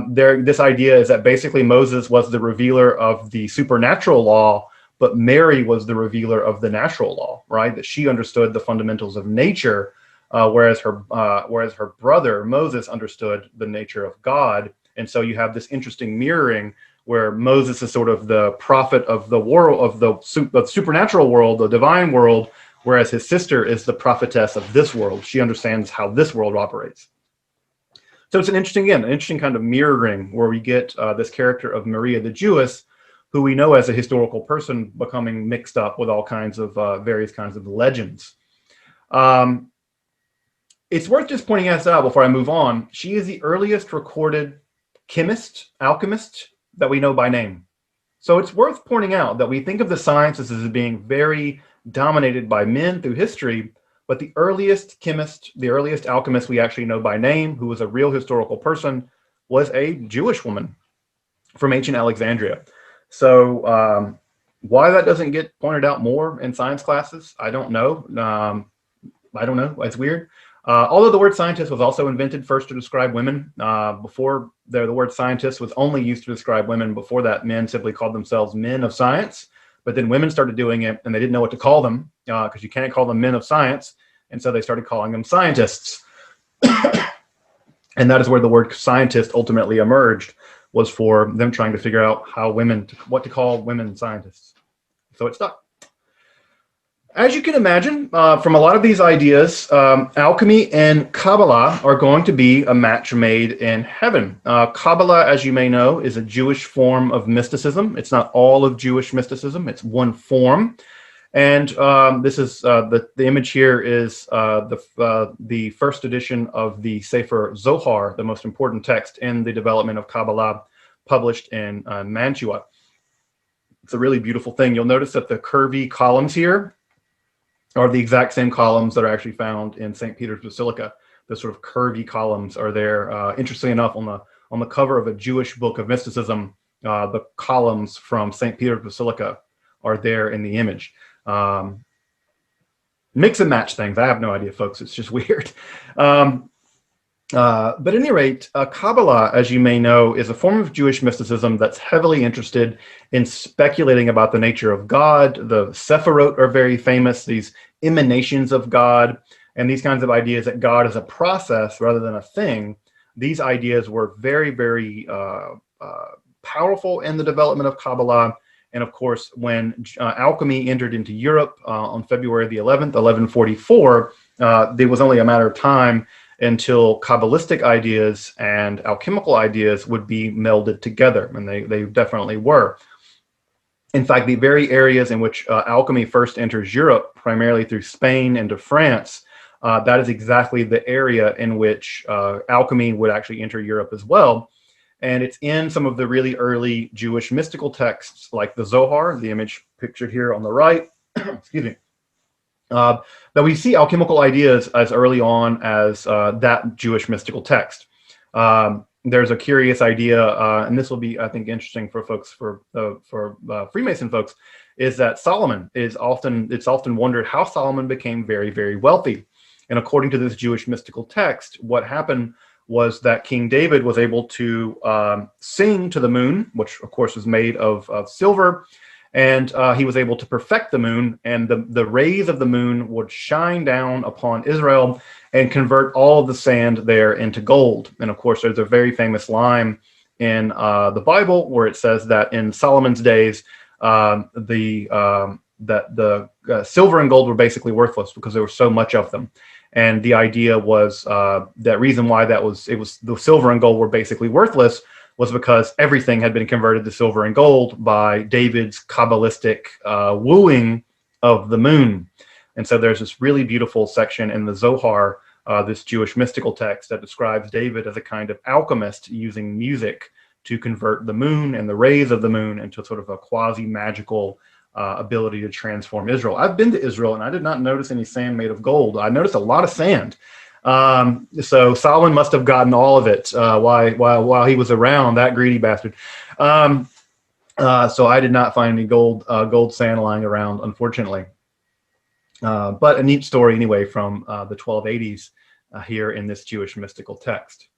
This idea is that basically Moses was the revealer of the supernatural law, but Mary was the revealer of the natural law, right? That she understood the fundamentals of nature, whereas her brother Moses understood the nature of God. And so you have this interesting mirroring where Moses is sort of the prophet of the world, of the supernatural world, the divine world, whereas his sister is the prophetess of this world. She understands how this world operates. So it's an interesting kind of mirroring where we get this character of Maria the Jewess, who we know as a historical person, becoming mixed up with all kinds of various kinds of legends. It's worth just pointing this out before I move on. She is the earliest recorded alchemist that we know by name. So it's worth pointing out that we think of the sciences as being very dominated by men through history, but the earliest chemist, the earliest alchemist we actually know by name, who was a real historical person, was a Jewish woman from ancient Alexandria. So why that doesn't get pointed out more in science classes, I don't know. It's weird. Although the word scientist was also invented first to describe women, before the word scientist was only used to describe women. Before that, men simply called themselves men of science. But then women started doing it, and they didn't know what to call them, because you can't call them men of science. And so they started calling them scientists. And that is where the word scientist ultimately emerged, was for them trying to figure out what to call women scientists. So it stuck. As you can imagine, from a lot of these ideas, alchemy and Kabbalah are going to be a match made in heaven. Kabbalah, as you may know, is a Jewish form of mysticism. It's not all of Jewish mysticism. It's one form. And this is the image here is the first edition of the Sefer Zohar, the most important text in the development of Kabbalah, published in Mantua. It's a really beautiful thing. You'll notice that the curvy columns here are the exact same columns that are actually found in St. Peter's Basilica. The sort of curvy columns are there. Interestingly enough, on the cover of a Jewish book of mysticism, the columns from St. Peter's Basilica are there in the image. Mix and match things. I have no idea, folks. It's just weird. But at any rate, Kabbalah, as you may know, is a form of Jewish mysticism that's heavily interested in speculating about the nature of God. The Sephirot are very famous, these emanations of God, and these kinds of ideas that God is a process rather than a thing. These ideas were very, very powerful in the development of Kabbalah. And of course, when alchemy entered into Europe on February the 11th, 1144, there was only a matter of time until Kabbalistic ideas and alchemical ideas would be melded together, and they definitely were. In fact, the very areas in which alchemy first enters Europe, primarily through Spain into France, that is exactly the area in which alchemy would actually enter Europe as well. And it's in some of the really early Jewish mystical texts, like the Zohar, the image pictured here on the right, excuse me, that we see alchemical ideas as early on as that Jewish mystical text. There's a curious idea, and this will be, I think, interesting for folks, for Freemason folks, is that Solomon it's often wondered how Solomon became very, very wealthy. And according to this Jewish mystical text, what happened was that King David was able to sing to the moon, which of course is made of silver, and he was able to perfect the moon, and the rays of the moon would shine down upon Israel and convert all of the sand there into gold. And of course, there's a very famous line in the Bible where it says that in Solomon's days, the silver and gold were basically worthless because there was so much of them. And the idea was that reason why the silver and gold were basically worthless was because everything had been converted to silver and gold by David's Kabbalistic wooing of the moon. And so there's this really beautiful section in the Zohar, this Jewish mystical text, that describes David as a kind of alchemist using music to convert the moon and the rays of the moon into sort of a quasi-magical ability to transform Israel. I've been to Israel and I did not notice any sand made of gold. I noticed a lot of sand. So Solomon must have gotten all of it while he was around, that greedy bastard. So I did not find any gold sand lying around, unfortunately. But a neat story anyway from the 1280s here in this Jewish mystical text.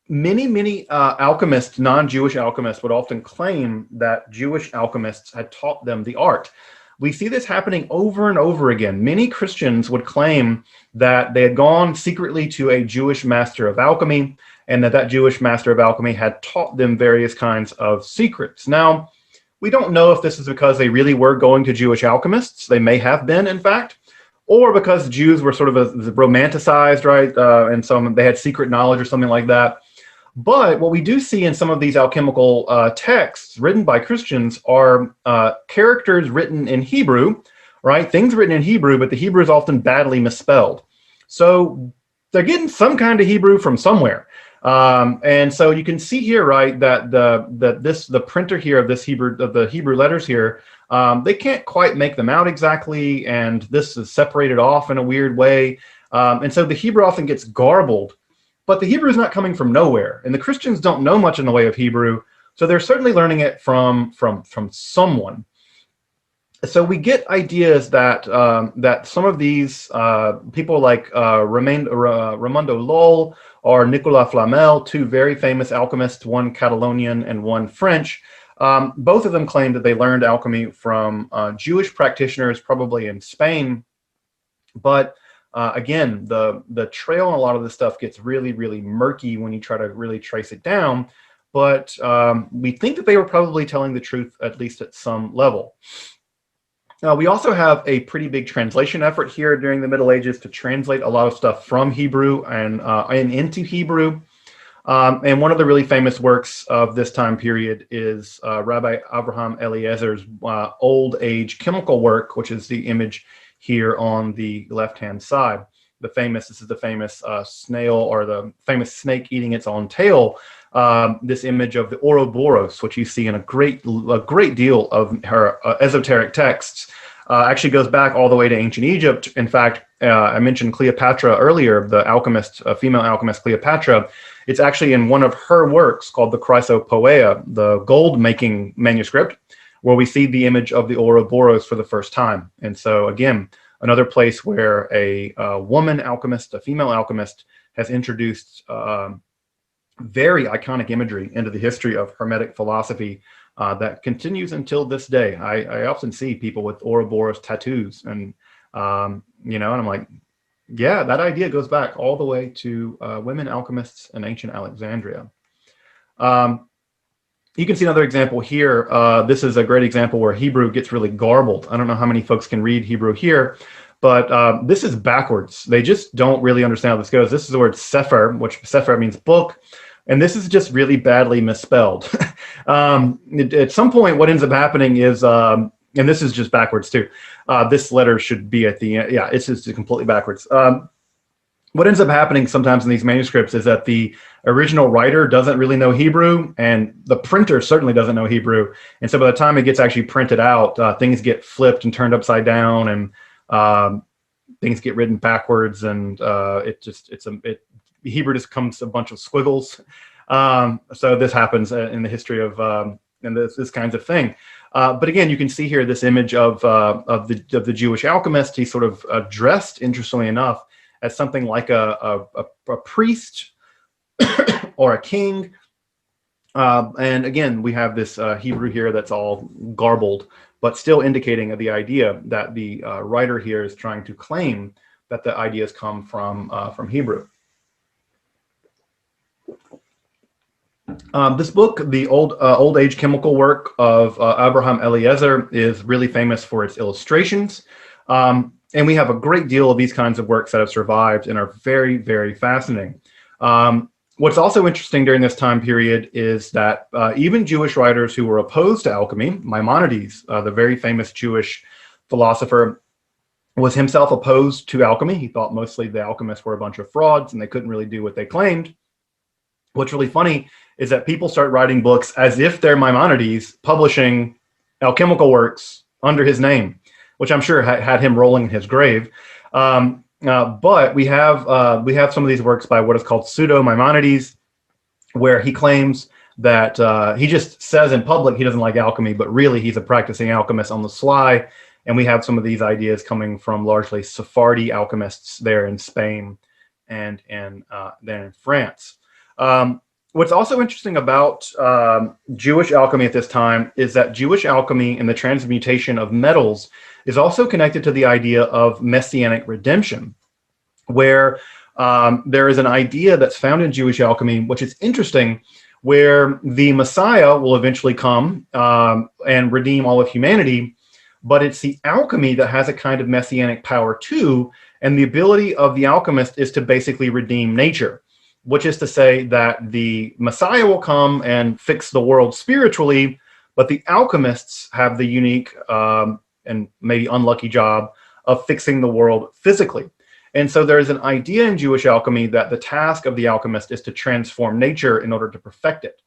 Many alchemists, non-Jewish alchemists, would often claim that Jewish alchemists had taught them the art. We see this happening over and over again. Many Christians would claim that they had gone secretly to a Jewish master of alchemy, and that Jewish master of alchemy had taught them various kinds of secrets. Now, we don't know if this is because they really were going to Jewish alchemists. They may have been, in fact, or because Jews were sort of romanticized, right? And so they had secret knowledge or something like that. But what we do see in some of these alchemical texts written by Christians are characters written in Hebrew, right? Things written in Hebrew, but the Hebrew is often badly misspelled. So they're getting some kind of Hebrew from somewhere. And so you can see here, right, that the printer here of the Hebrew letters here, they can't quite make them out exactly, and this is separated off in a weird way. And so the Hebrew often gets garbled. But the Hebrew is not coming from nowhere, and the Christians don't know much in the way of Hebrew, so they're certainly learning it from someone. So we get ideas that that some of these people like Raimondo Lull or Nicolas Flamel, two very famous alchemists, one Catalonian and one French, both of them claim that they learned alchemy from Jewish practitioners, probably in Spain, but again, the trail on a lot of this stuff gets really, really murky when you try to really trace it down. But we think that they were probably telling the truth, at least at some level. Now, we also have a pretty big translation effort here during the Middle Ages to translate a lot of stuff from Hebrew and into Hebrew. And one of the really famous works of this time period is Rabbi Abraham Eliezer's Old Age chemical work, which is the image here on the left-hand side. This is the famous snail, or the famous snake eating its own tail. This image of the Ouroboros, which you see in a great deal of her esoteric texts, actually goes back all the way to ancient Egypt. In fact, I mentioned Cleopatra earlier, the alchemist, female alchemist Cleopatra. It's actually in one of her works called the Chrysopoeia, the gold-making manuscript, where we see the image of the Ouroboros for the first time. And so again, another place where a woman alchemist, a female alchemist, has introduced very iconic imagery into the history of Hermetic philosophy that continues until this day. I often see people with Ouroboros tattoos, and and I'm like, yeah, that idea goes back all the way to women alchemists in ancient Alexandria. You can see another example here. This is a great example where Hebrew gets really garbled. I don't know how many folks can read Hebrew here, but this is backwards. They just don't really understand how this goes. This is the word sefer, which sefer means book, and this is just really badly misspelled. At some point, what ends up happening is, and this is just backwards too, this letter should be at the end. Yeah, it's just completely backwards. What ends up happening sometimes in these manuscripts is that the original writer doesn't really know Hebrew, and the printer certainly doesn't know Hebrew. And so by the time it gets actually printed out, things get flipped and turned upside down, and things get written backwards, and Hebrew just becomes a bunch of squiggles. So this happens in the history of and this kinds of thing. But again, you can see here this image of the Jewish alchemist. He's sort of dressed, interestingly enough, as something like a priest or a king. And again, we have this Hebrew here that's all garbled, but still indicating the idea that the writer here is trying to claim that the ideas come from Hebrew. This book, the Old Age Chemical Work of Abraham Eliezer, is really famous for its illustrations. And we have a great deal of these kinds of works that have survived and are very, very fascinating. What's also interesting during this time period is that even Jewish writers who were opposed to alchemy, Maimonides, the very famous Jewish philosopher, was himself opposed to alchemy. He thought mostly the alchemists were a bunch of frauds and they couldn't really do what they claimed. What's really funny is that people start writing books as if they're Maimonides, publishing alchemical works under his name, which I'm sure had him rolling in his grave. But we have some of these works by what is called pseudo-Maimonides, where he claims that he just says in public he doesn't like alchemy, but really he's a practicing alchemist on the sly. And we have some of these ideas coming from largely Sephardi alchemists there in Spain and then in France. What's also interesting about Jewish alchemy at this time is that Jewish alchemy and the transmutation of metals is also connected to the idea of messianic redemption, where there is an idea that's found in Jewish alchemy, which is interesting, where the Messiah will eventually come and redeem all of humanity, but it's the alchemy that has a kind of messianic power too, and the ability of the alchemist is to basically redeem nature, which is to say that the Messiah will come and fix the world spiritually, but the alchemists have the unique and maybe unlucky job of fixing the world physically. And so there is an idea in Jewish alchemy that the task of the alchemist is to transform nature in order to perfect it,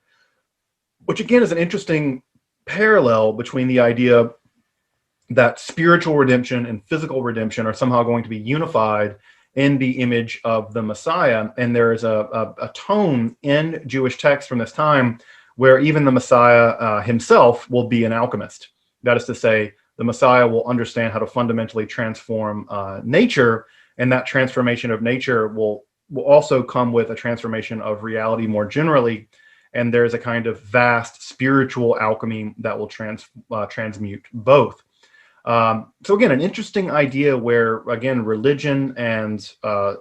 which again is an interesting parallel between the idea that spiritual redemption and physical redemption are somehow going to be unified in the image of the Messiah. And there is a tone in Jewish texts from this time where even the Messiah himself will be an alchemist. That is to say, the Messiah will understand how to fundamentally transform nature, and that transformation of nature will also come with a transformation of reality more generally. And there's a kind of vast spiritual alchemy that will transmute both. So again, an interesting idea where, again, religion and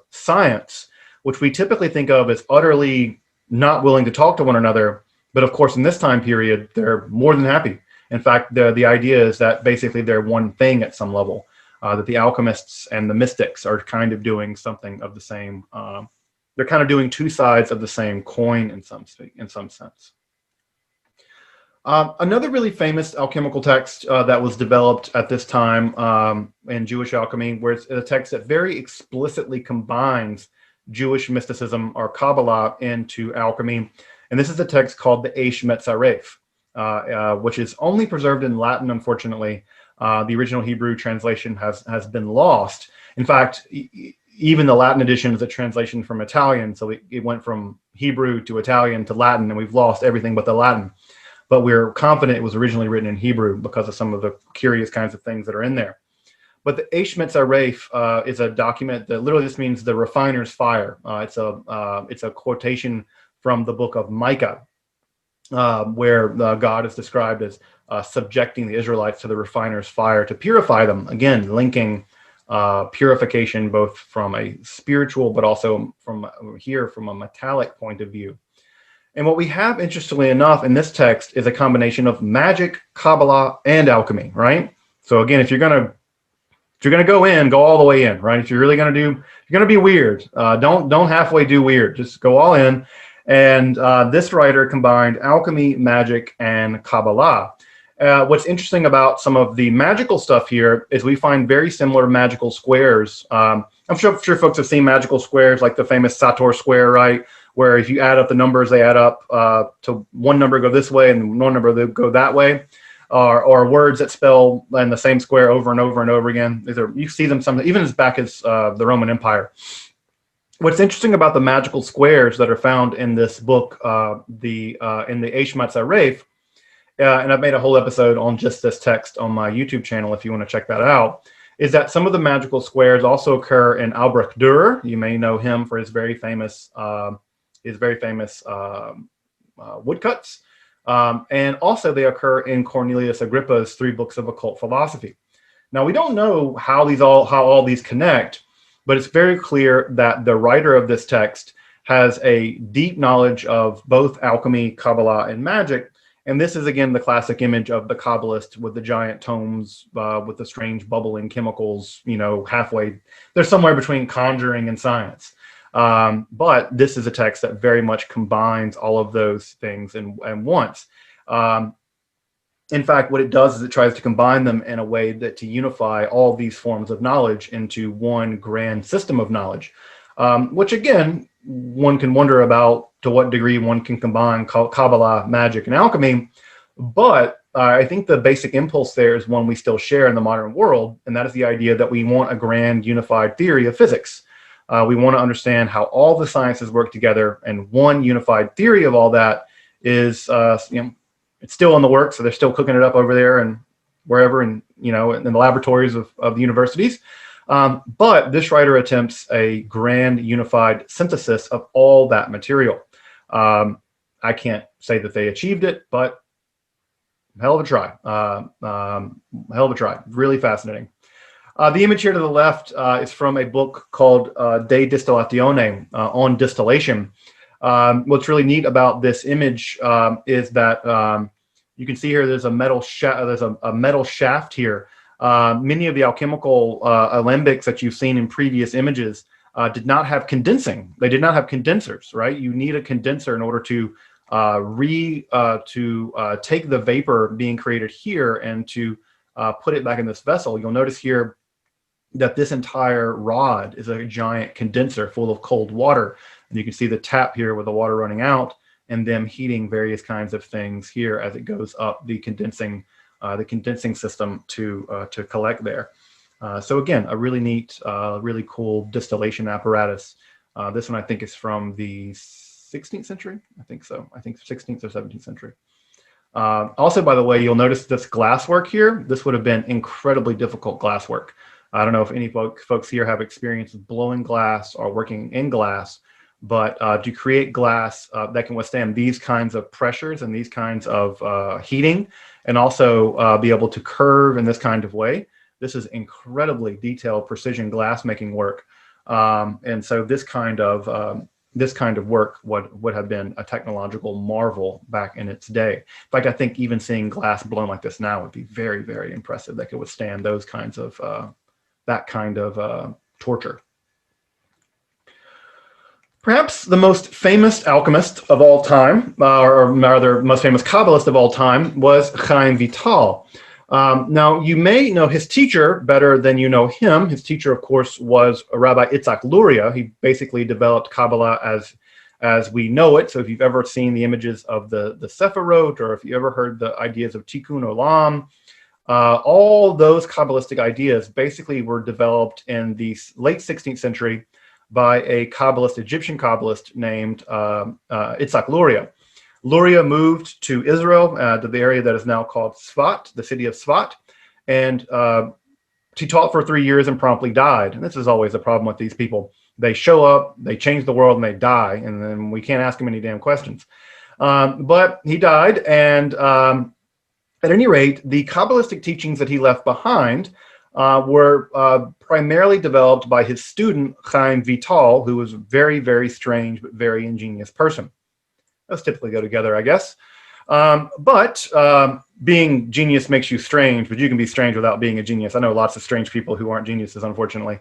science, which we typically think of as utterly not willing to talk to one another, but of course in this time period, they're more than happy. In fact, the idea is that basically they're one thing at some level, that the alchemists and the mystics are kind of doing something of the same. They're kind of doing two sides of the same coin in some sense. Another really famous alchemical text that was developed at this time in Jewish alchemy, where it's a text that very explicitly combines Jewish mysticism or Kabbalah into alchemy. And this is a text called the Eish Metzaref, which is only preserved in Latin, unfortunately. The original Hebrew translation has been lost. In fact, even the Latin edition is a translation from Italian. So it went from Hebrew to Italian to Latin, and we've lost everything but the Latin. But we're confident it was originally written in Hebrew because of some of the curious kinds of things that are in there. But the Alchemists is a document that literally just means the refiner's fire. It's a quotation from the book of Micah, where God is described as subjecting the Israelites to the refiner's fire to purify them. Again, linking purification both from a spiritual, but also from a metallic point of view. And what we have, interestingly enough, in this text is a combination of magic, Kabbalah, and alchemy, right? So again, if you're gonna go all the way in, right? If you're really you're gonna be weird. Don't halfway do weird. Just go all in. And this writer combined alchemy, magic, and Kabbalah. What's interesting about some of the magical stuff here is we find very similar magical squares. I'm sure folks have seen magical squares like the famous Sator square, right? Where if you add up the numbers, they add up to one number go this way and one number go that way. Or words that spell in the same square over and over and over again. You see them even as back as the Roman Empire. What's interesting about the magical squares that are found in this book, in the Alchemists, and I've made a whole episode on just this text on my YouTube channel if you want to check that out, is that some of the magical squares also occur in Albrecht Dürer. You may know him for his very famous woodcuts. And also they occur in Cornelius Agrippa's 3 books of occult philosophy. Now, we don't know how all these connect, but it's very clear that the writer of this text has a deep knowledge of both alchemy, Kabbalah, and magic. And this is, again, the classic image of the Kabbalist with the giant tomes with the strange bubbling chemicals, halfway. They're somewhere between conjuring and science. But this is a text that very much combines all of those things in once. In fact, what it does is it tries to combine them in a way that to unify all these forms of knowledge into one grand system of knowledge, which, again, one can wonder about to what degree one can combine Kabbalah, magic, and alchemy. But I think the basic impulse there is one we still share in the modern world, and that is the idea that we want a grand unified theory of physics. We want to understand how all the sciences work together, and one unified theory of all that is, it's still in the works, so they're still cooking it up over there and wherever, and in the laboratories of the universities. But this writer attempts a grand unified synthesis of all that material. I can't say that they achieved it, but hell of a try. Hell of a try. Really fascinating. The image here to the left is from a book called De Distillatione, on distillation. What's really neat about this image is that you can see here there's a metal shaft here. Many of the alchemical alembics that you've seen in previous images did not have condensing. They did not have condensers, right? You need a condenser in order to take the vapor being created here and to put it back in this vessel. You'll notice here that this entire rod is a giant condenser full of cold water. And you can see the tap here with the water running out and them heating various kinds of things here as it goes up the condensing system to collect there. So again, a really neat, really cool distillation apparatus. This one I think is from the 16th century. I think so. I think 16th or 17th century. Also, by the way, you'll notice this glasswork here. This would have been incredibly difficult glasswork. I don't know if any folks here have experience with blowing glass or working in glass, but to create glass that can withstand these kinds of pressures and these kinds of heating, and also be able to curve in this kind of way, this is incredibly detailed precision glassmaking work. And so this kind of work would have been a technological marvel back in its day. In fact, I think even seeing glass blown like this now would be very, very impressive. That could withstand those kinds of torture. Perhaps the most famous alchemist of all time, or rather most famous Kabbalist of all time, was Chaim Vital. Now, you may know his teacher better than you know him. His teacher, of course, was Rabbi Itzhak Luria. He basically developed Kabbalah as we know it. So if you've ever seen the images of the Sephirot, or if you ever heard the ideas of Tikkun Olam, all those Kabbalistic ideas basically were developed in the late 16th century by a Egyptian Kabbalist named Itzhak Luria. Luria moved to Israel, to the area that is now called Sfat, the city of Sfat, and he taught for 3 years and promptly died. And this is always a problem with these people. They show up, they change the world, and they die, and then we can't ask them any damn questions. But he died, and at any rate, the Kabbalistic teachings that he left behind were primarily developed by his student, Chaim Vital, who was a very, very strange but very ingenious person. Those typically go together, I guess. But being genius makes you strange, but you can be strange without being a genius. I know lots of strange people who aren't geniuses, unfortunately.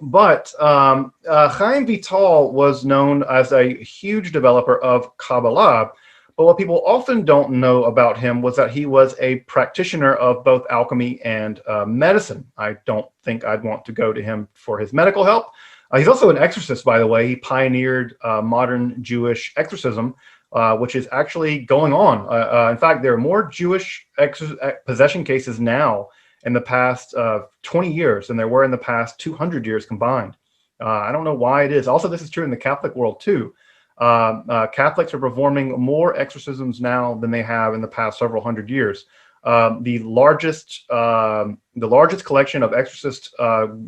But Chaim Vital was known as a huge developer of Kabbalah. But what people often don't know about him was that he was a practitioner of both alchemy and medicine. I don't think I'd want to go to him for his medical help. He's also an exorcist, by the way. He pioneered modern Jewish exorcism, which is actually going on. In fact, there are more Jewish possession cases now in the past 20 years than there were in the past 200 years combined. I don't know why it is. Also, this is true in the Catholic world, too. Catholics are performing more exorcisms now than they have in the past several hundred years. The largest collection of exorcists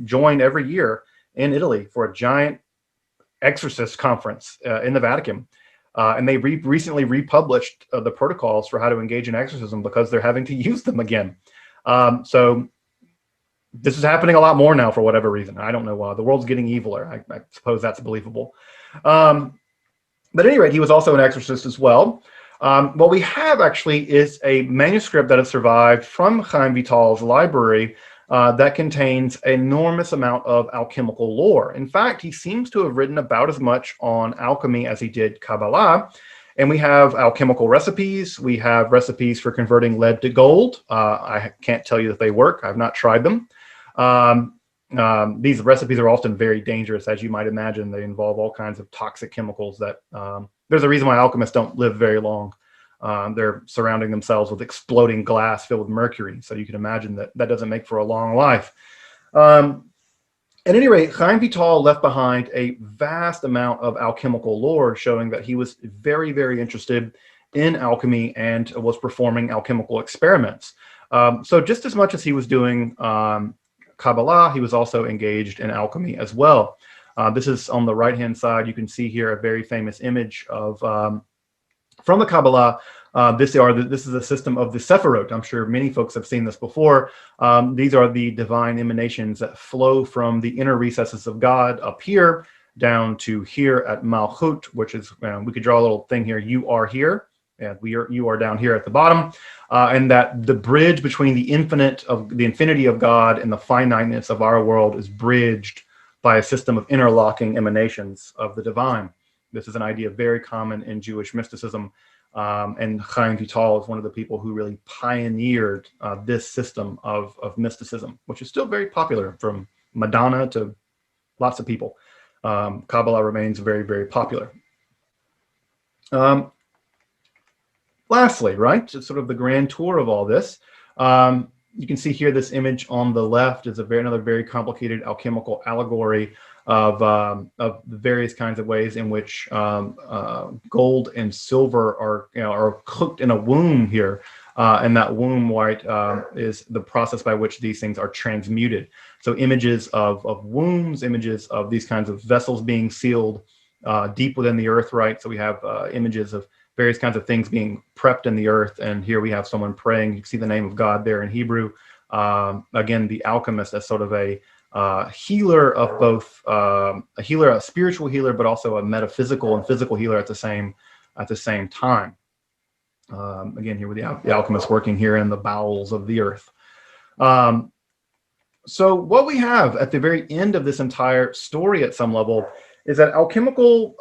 join every year in Italy for a giant exorcist conference in the Vatican. And they recently republished the protocols for how to engage in exorcism because they're having to use them again. So this is happening a lot more now for whatever reason. I don't know why. The world's getting eviler. I suppose that's believable. But at any rate, he was also an exorcist as well. What we have actually is a manuscript that has survived from Chaim Vital's library that contains an enormous amount of alchemical lore. In fact, he seems to have written about as much on alchemy as he did Kabbalah. And we have alchemical recipes. We have recipes for converting lead to gold. I can't tell you that they work. I've not tried them. These recipes are often very dangerous, as you might imagine. They involve all kinds of toxic chemicals that there's a reason why alchemists don't live very long. They're surrounding themselves with exploding glass filled with mercury. So you can imagine that that doesn't make for a long life. At any rate, Chaim Vital left behind a vast amount of alchemical lore showing that he was very, very interested in alchemy and was performing alchemical experiments. So just as much as he was doing Kabbalah, he was also engaged in alchemy as well. This is on the right-hand side. You can see here a very famous image of from the Kabbalah. This is a system of the Sephirot. I'm sure many folks have seen this before. These are the divine emanations that flow from the inner recesses of God up here down to here at Malchut, which is, we could draw a little thing here. You are here, and you are down here at the bottom. And that the bridge between the infinity of God and the finiteness of our world is bridged by a system of interlocking emanations of the divine. This is an idea very common in Jewish mysticism. And Chaim Vital is one of the people who really pioneered this system of mysticism, which is still very popular from Madonna to lots of people. Kabbalah remains very, very popular. Lastly, right, it's sort of the grand tour of all this. You can see here this image on the left is another very complicated alchemical allegory of the various kinds of ways in which gold and silver are cooked in a womb here, and that womb white is the process by which these things are transmuted. So images of wombs, images of these kinds of vessels being sealed deep within the earth, right? So we have images of various kinds of things being prepped in the earth, and here we have someone praying. You can see the name of God there in Hebrew. Again, the alchemist as sort of a healer of both a spiritual healer, but also a metaphysical and physical healer at the same time. Again, here with the alchemist working here in the bowels of the earth. So what we have at the very end of this entire story at some level is that alchemical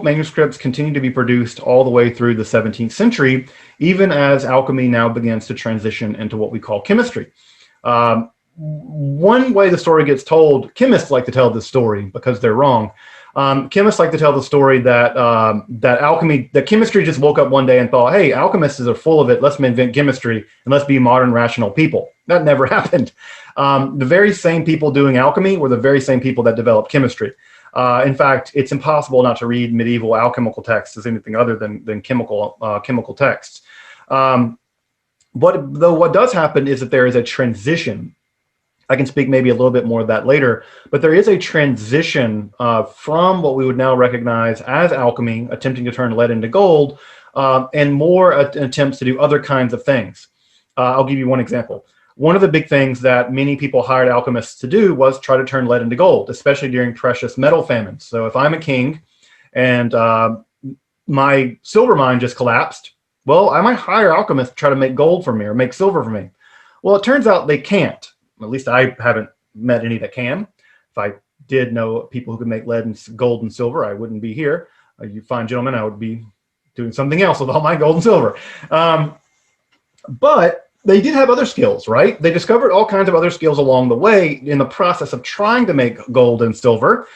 manuscripts continue to be produced all the way through the 17th century, even as alchemy now begins to transition into what we call chemistry. One way the story gets told, chemists like to tell this story because they're wrong. Chemists like to tell the story that that chemistry just woke up one day and thought, hey, alchemists are full of it. Let's invent chemistry and let's be modern, rational people. That never happened. The very same people doing alchemy were the very same people that developed chemistry. In fact, it's impossible not to read medieval alchemical texts as anything other than chemical texts. But though what does happen is that there is a transition. I can speak maybe a little bit more of that later, but there is a transition from what we would now recognize as alchemy, attempting to turn lead into gold, and more attempts to do other kinds of things. I'll give you one example. One of the big things that many people hired alchemists to do was try to turn lead into gold, especially during precious metal famines. So if I'm a king and my silver mine just collapsed, well, I might hire alchemists to try to make gold for me or make silver for me. Well, it turns out they can't. At least I haven't met any that can. If I did know people who could make lead and gold and silver, I wouldn't be here. You fine gentlemen, I would be doing something else with all my gold and silver. But they did have other skills, right? They discovered all kinds of other skills along the way in the process of trying to make gold and silver.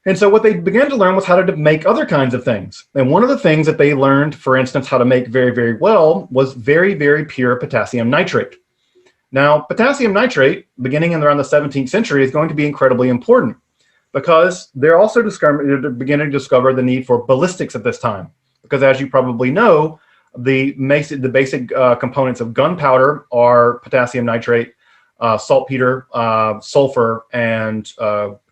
And so what they began to learn was how to make other kinds of things. And one of the things that they learned, for instance, how to make very, very well was very, very pure potassium nitrate. Now, potassium nitrate, beginning in around the 17th century, is going to be incredibly important because they're also beginning to discover the need for ballistics at this time. Because as you probably know, the basic components of gunpowder are potassium nitrate, saltpeter, sulfur, and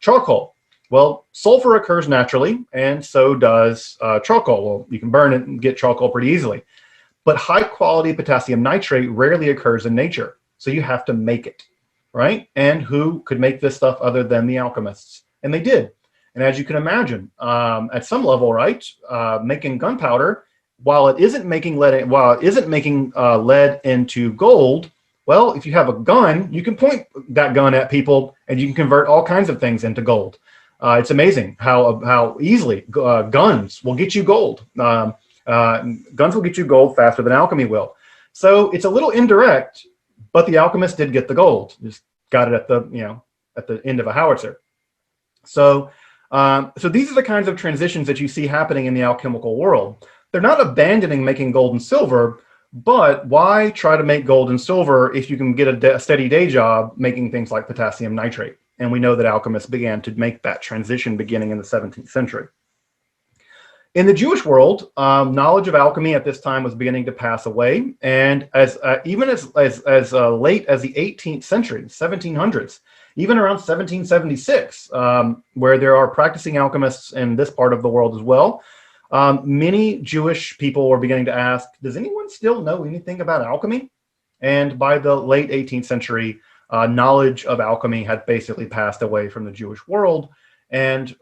charcoal. Well, sulfur occurs naturally, and so does charcoal. Well, you can burn it and get charcoal pretty easily. But high-quality potassium nitrate rarely occurs in nature. So you have to make it, right? And who could make this stuff other than the alchemists? And they did. And as you can imagine, at some level, right, making gunpowder, while it isn't making lead into gold, well, if you have a gun, you can point that gun at people and you can convert all kinds of things into gold. It's amazing how easily guns will get you gold. Guns will get you gold faster than alchemy will. So it's a little indirect. But the alchemists did get the gold. Just got it at the end of a howitzer. So these are the kinds of transitions that you see happening in the alchemical world. They're not abandoning making gold and silver, but why try to make gold and silver if you can get a steady day job making things like potassium nitrate? And we know that alchemists began to make that transition beginning in the 17th century. In the Jewish world, knowledge of alchemy at this time was beginning to pass away, and even as late as the 18th century, 1700s, even around 1776, where there are practicing alchemists in this part of the world as well, many Jewish people were beginning to ask, does anyone still know anything about alchemy? And by the late 18th century, knowledge of alchemy had basically passed away from the Jewish world. And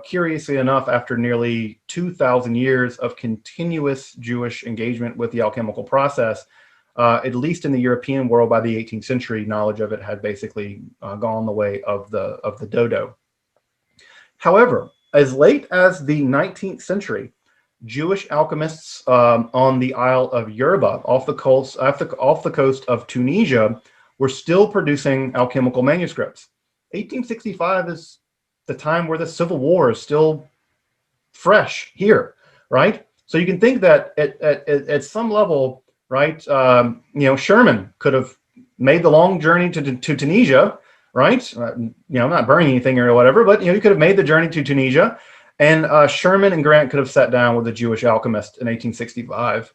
curiously enough, after nearly 2,000 years of continuous Jewish engagement with the alchemical process, at least in the European world by the 18th century, knowledge of it had basically gone the way of the dodo. However, as late as the 19th century, Jewish alchemists on the Isle of Yerba, off the coast of Tunisia, were still producing alchemical manuscripts. 1865 is the time where the Civil War is still fresh here, right? So you can think that at some level, right, Sherman could have made the long journey to Tunisia, right? Not burning anything or whatever, but he could have made the journey to Tunisia, and Sherman and Grant could have sat down with a Jewish alchemist in 1865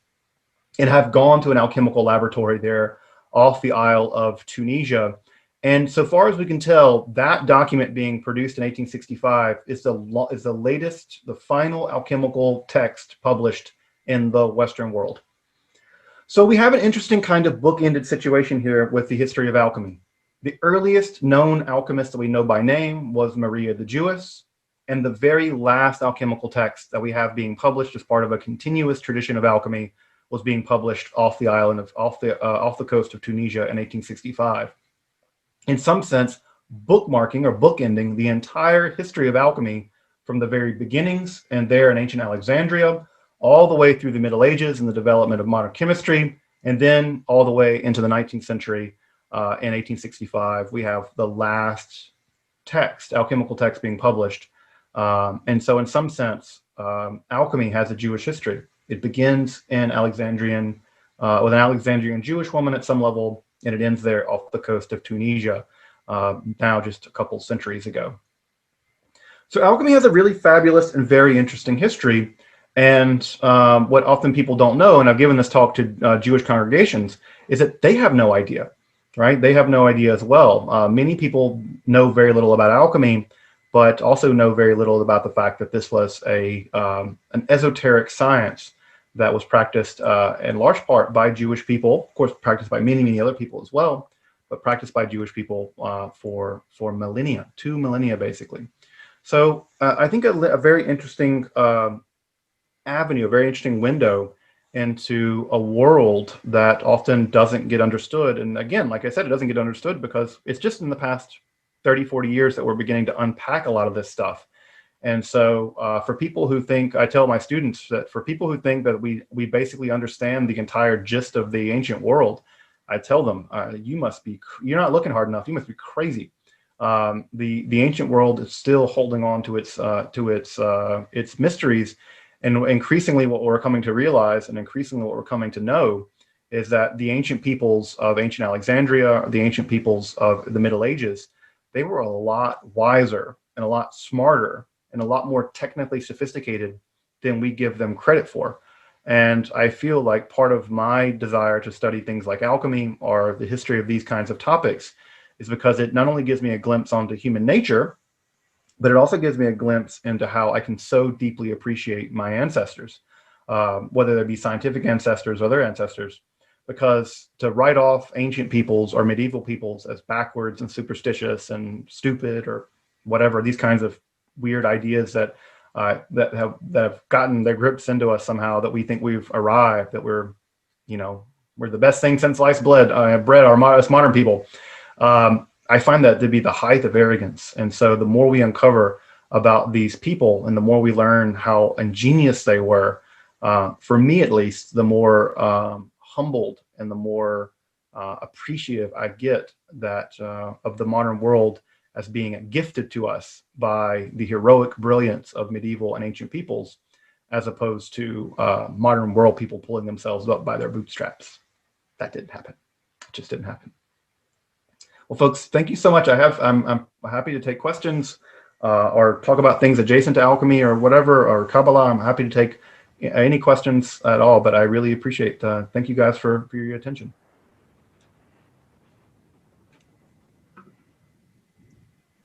and have gone to an alchemical laboratory there off the Isle of Tunisia. And so far as we can tell, that document being produced in 1865 is the latest, the final alchemical text published in the Western world. So we have an interesting kind of book-ended situation here with the history of alchemy. The earliest known alchemist that we know by name was Maria the Jewess, and the very last alchemical text that we have being published as part of a continuous tradition of alchemy was being published off the coast of Tunisia in 1865. In some sense, bookmarking or bookending the entire history of alchemy from the very beginnings and there in ancient Alexandria, all the way through the Middle Ages and the development of modern chemistry, and then all the way into the 19th century. In 1865, we have the last text, alchemical text being published. And so in some sense, alchemy has a Jewish history. It begins in with an Alexandrian Jewish woman at some level, and it ends there off the coast of Tunisia, now just a couple centuries ago. So alchemy has a really fabulous and very interesting history. And what often people don't know, and I've given this talk to Jewish congregations, is that they have no idea, right? They have no idea as well. Many people know very little about alchemy, but also know very little about the fact that this was an esoteric science that was practiced in large part by Jewish people, of course, practiced by many, many other people as well, but practiced by Jewish people for millennia, 2 millennia, basically. So I think a very interesting avenue, a very interesting window into a world that often doesn't get understood. And again, like I said, it doesn't get understood because it's just in the past 30, 40 years that we're beginning to unpack a lot of this stuff. And so for people who think, I tell my students that for people who think that we basically understand the entire gist of the ancient world, I tell them, you're not looking hard enough. You must be crazy. The ancient world is still holding on to its mysteries. And increasingly what we're coming to realize and increasingly what we're coming to know is that the ancient peoples of ancient Alexandria, the ancient peoples of the Middle Ages, they were a lot wiser and a lot smarter and a lot more technically sophisticated than we give them credit for. And I feel like part of my desire to study things like alchemy or the history of these kinds of topics is because it not only gives me a glimpse onto human nature, but it also gives me a glimpse into how I can so deeply appreciate my ancestors, whether they be scientific ancestors or their ancestors, because to write off ancient peoples or medieval peoples as backwards and superstitious and stupid or whatever, these kinds of weird ideas that have gotten their grips into us somehow, that we think we've arrived, that we're the best thing since sliced bread, us modern people. I find that to be the height of arrogance. And so the more we uncover about these people and the more we learn how ingenious they were, for me at least, the more humbled and the more appreciative I get that of the modern world as being gifted to us by the heroic brilliance of medieval and ancient peoples, as opposed to modern world people pulling themselves up by their bootstraps. That didn't happen. It just didn't happen. Well, folks, thank you so much. I'm happy to take questions or talk about things adjacent to alchemy or whatever, or Kabbalah. I'm happy to take any questions at all, but I really appreciate thank you guys for your attention.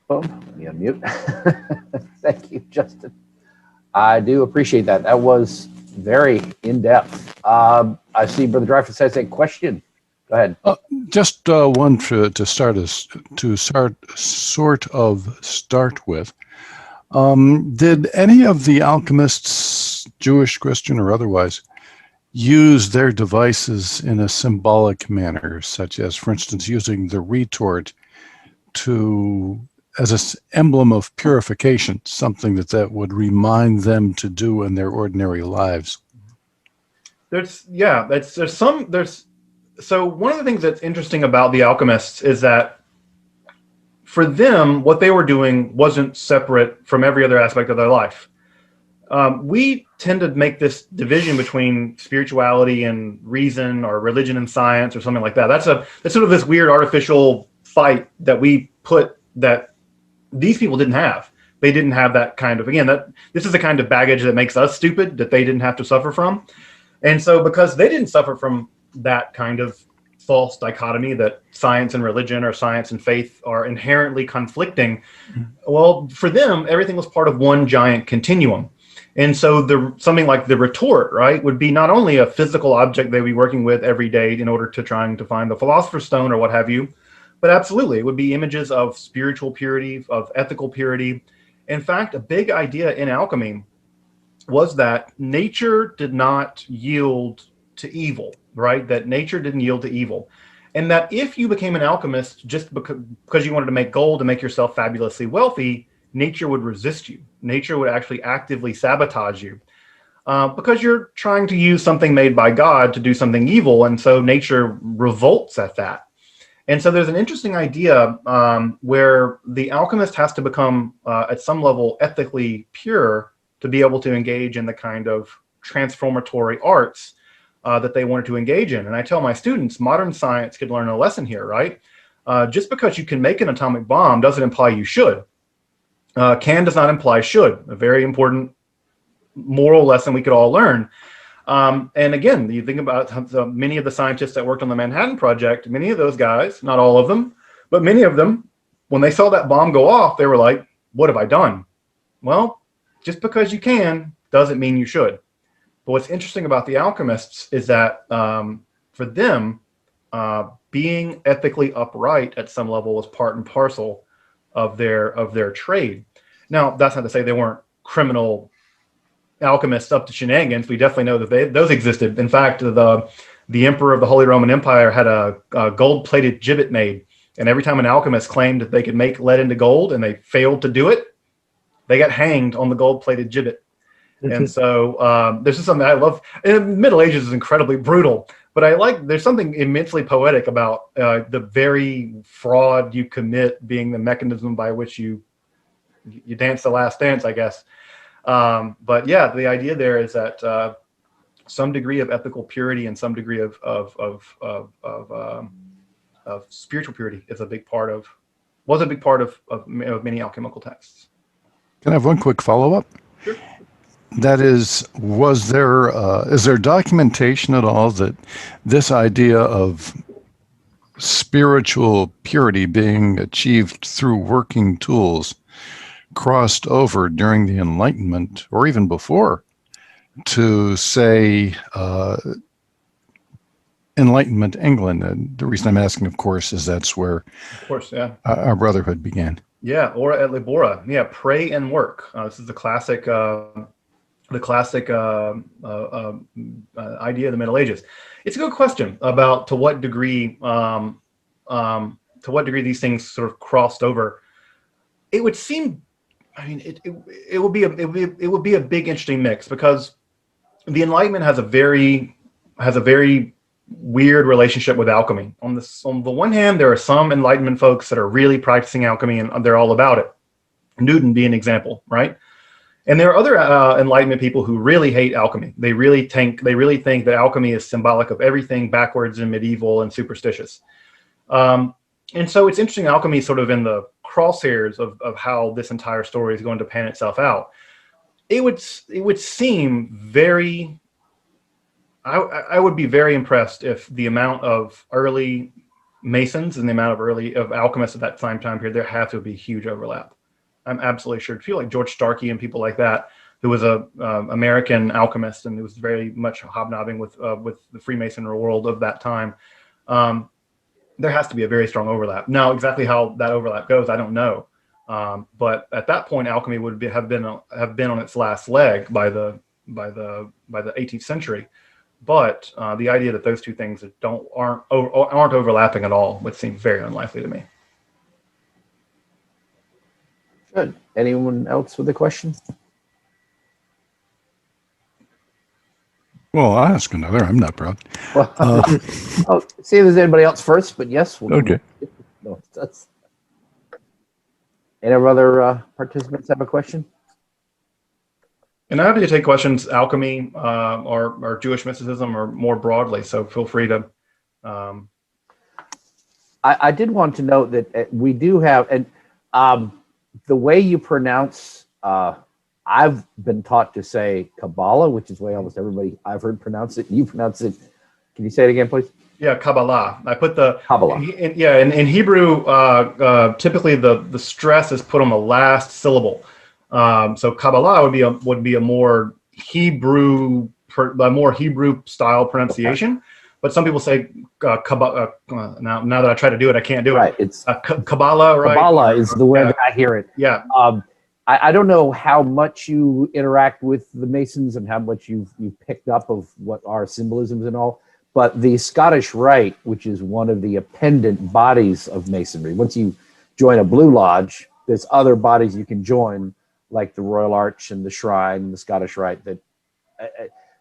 Oh, let me unmute. Thank you, Justin. I do appreciate that. That was very in-depth. I see Brother Dreyfus has a question. Go ahead. Just one to start with. Did any of the alchemists, Jewish, Christian, or otherwise, use their devices in a symbolic manner, such as, for instance, using the retort as an emblem of purification, something that would remind them to do in their ordinary lives? So one of the things that's interesting about the alchemists is that for them, what they were doing wasn't separate from every other aspect of their life. We tend to make this division between spirituality and reason, or religion and science, or something like that. That's sort of this weird artificial fight that we put that these people didn't have. They didn't have that kind of, this is the kind of baggage that makes us stupid, that they didn't have to suffer from. And so because they didn't suffer from that kind of false dichotomy that science and religion or science and faith are inherently conflicting, well, for them, everything was part of one giant continuum. And so something like the retort, right, would be not only a physical object they'd be working with every day in order to trying to find the philosopher's stone or what have you, but absolutely, it would be images of spiritual purity, of ethical purity. In fact, a big idea in alchemy was that nature did not yield to evil, right? That nature didn't yield to evil. And that if you became an alchemist just because you wanted to make gold and make yourself fabulously wealthy, nature would resist you. Nature would actually actively sabotage you because you're trying to use something made by God to do something evil. And so nature revolts at that. And so there's an interesting idea where the alchemist has to become, at some level, ethically pure to be able to engage in the kind of transformatory arts that they wanted to engage in. And I tell my students, modern science could learn a lesson here, right? Just because you can make an atomic bomb doesn't imply you should. Can does not imply should. A very important moral lesson we could all learn. And again, you think about many of the scientists that worked on the Manhattan Project, many of those guys, not all of them, but many of them, when they saw that bomb go off, they were like, what have I done? Well, just because you can doesn't mean you should. But what's interesting about the alchemists is that for them, being ethically upright at some level was part and parcel of their trade. Now, that's not to say they weren't criminal alchemists up to shenanigans. We definitely know that those existed. In fact, the emperor of the Holy Roman Empire had a gold-plated gibbet made, and every time an alchemist claimed that they could make lead into gold and they failed to do it, they got hanged on the gold-plated gibbet. And so this is something I love. And the Middle Ages is incredibly brutal, but there's something immensely poetic about the very fraud you commit being the mechanism by which you dance the last dance, I guess. But yeah, the idea there is that some degree of ethical purity and some degree of spiritual purity was a big part of many alchemical texts. Can I have one quick follow-up? Sure. That is there documentation at all that this idea of spiritual purity being achieved through working tools crossed over during the Enlightenment or even before to, say, Enlightenment England? And the reason I'm asking, of course, is that's where Of course, yeah. Our brotherhood began. Yeah, ora et labora. Yeah, pray and work. This is the classic idea of the Middle Ages. It's a good question about to what degree these things sort of crossed over. It would seem, I mean, it would be a big interesting mix, because the Enlightenment has a very weird relationship with alchemy. On the one hand, there are some Enlightenment folks that are really practicing alchemy and they're all about it. Newton being an example, right? And there are other Enlightenment people who really hate alchemy. They really think that alchemy is symbolic of everything backwards and medieval and superstitious. And so it's interesting, alchemy is sort of in the crosshairs of how this entire story is going to pan itself out. It would seem very, I would be very impressed if the amount of early Masons and the amount of alchemists at that time period, there have to be huge overlap. I'm absolutely sure. People like George Starkey and people like that, who was a American alchemist and who was very much hobnobbing with the Freemasonry world of that time. There has to be a very strong overlap. Now, exactly how that overlap goes, I don't know. But at that point, alchemy would have been on its last leg by the 18th century. But the idea that those two things aren't overlapping at all would seem very unlikely to me. Good. Anyone else with a question? Well, I'll ask another. I'm not proud. Well, I'll see if there's anybody else first, but yes. Okay. No, that's. Any other participants have a question? And I'm happy to take questions, alchemy or Jewish mysticism or more broadly. So feel free to. I did want to note that we do have, and the way you pronounce, I've been taught to say Kabbalah, which is the way almost everybody I've heard pronounce it. You pronounce it. Can you say it again, please? Yeah, Kabbalah. I put the Kabbalah. In Hebrew, typically the stress is put on the last syllable. So Kabbalah would be a more Hebrew style pronunciation. Okay. But some people say Kabbalah. Now that I try to do it, I can't do it. Right. It's Kabbalah. Right. Kabbalah is the way that I hear it. Yeah. I don't know how much you interact with the Masons and how much you've picked up of what are symbolisms and all, but the Scottish Rite, which is one of the appendant bodies of Masonry, once you join a Blue Lodge, there's other bodies you can join, like the Royal Arch and the Shrine and the Scottish Rite, that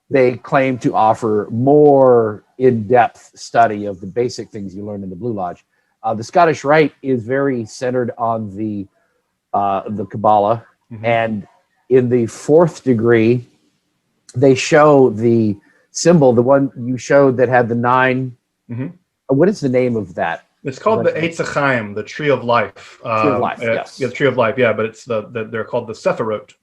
they claim to offer more in-depth study of the basic things you learn in the Blue Lodge. The Scottish Rite is very centered on the Kabbalah, mm-hmm. and in the fourth degree, they show the symbol, the one you showed that had the 9. Mm-hmm. What is the name of that? It's called the Eitz Chaim, the Tree of Life. Tree of Life, yes. Yeah, the Tree of Life, yeah, but it's they're called the Sephirot,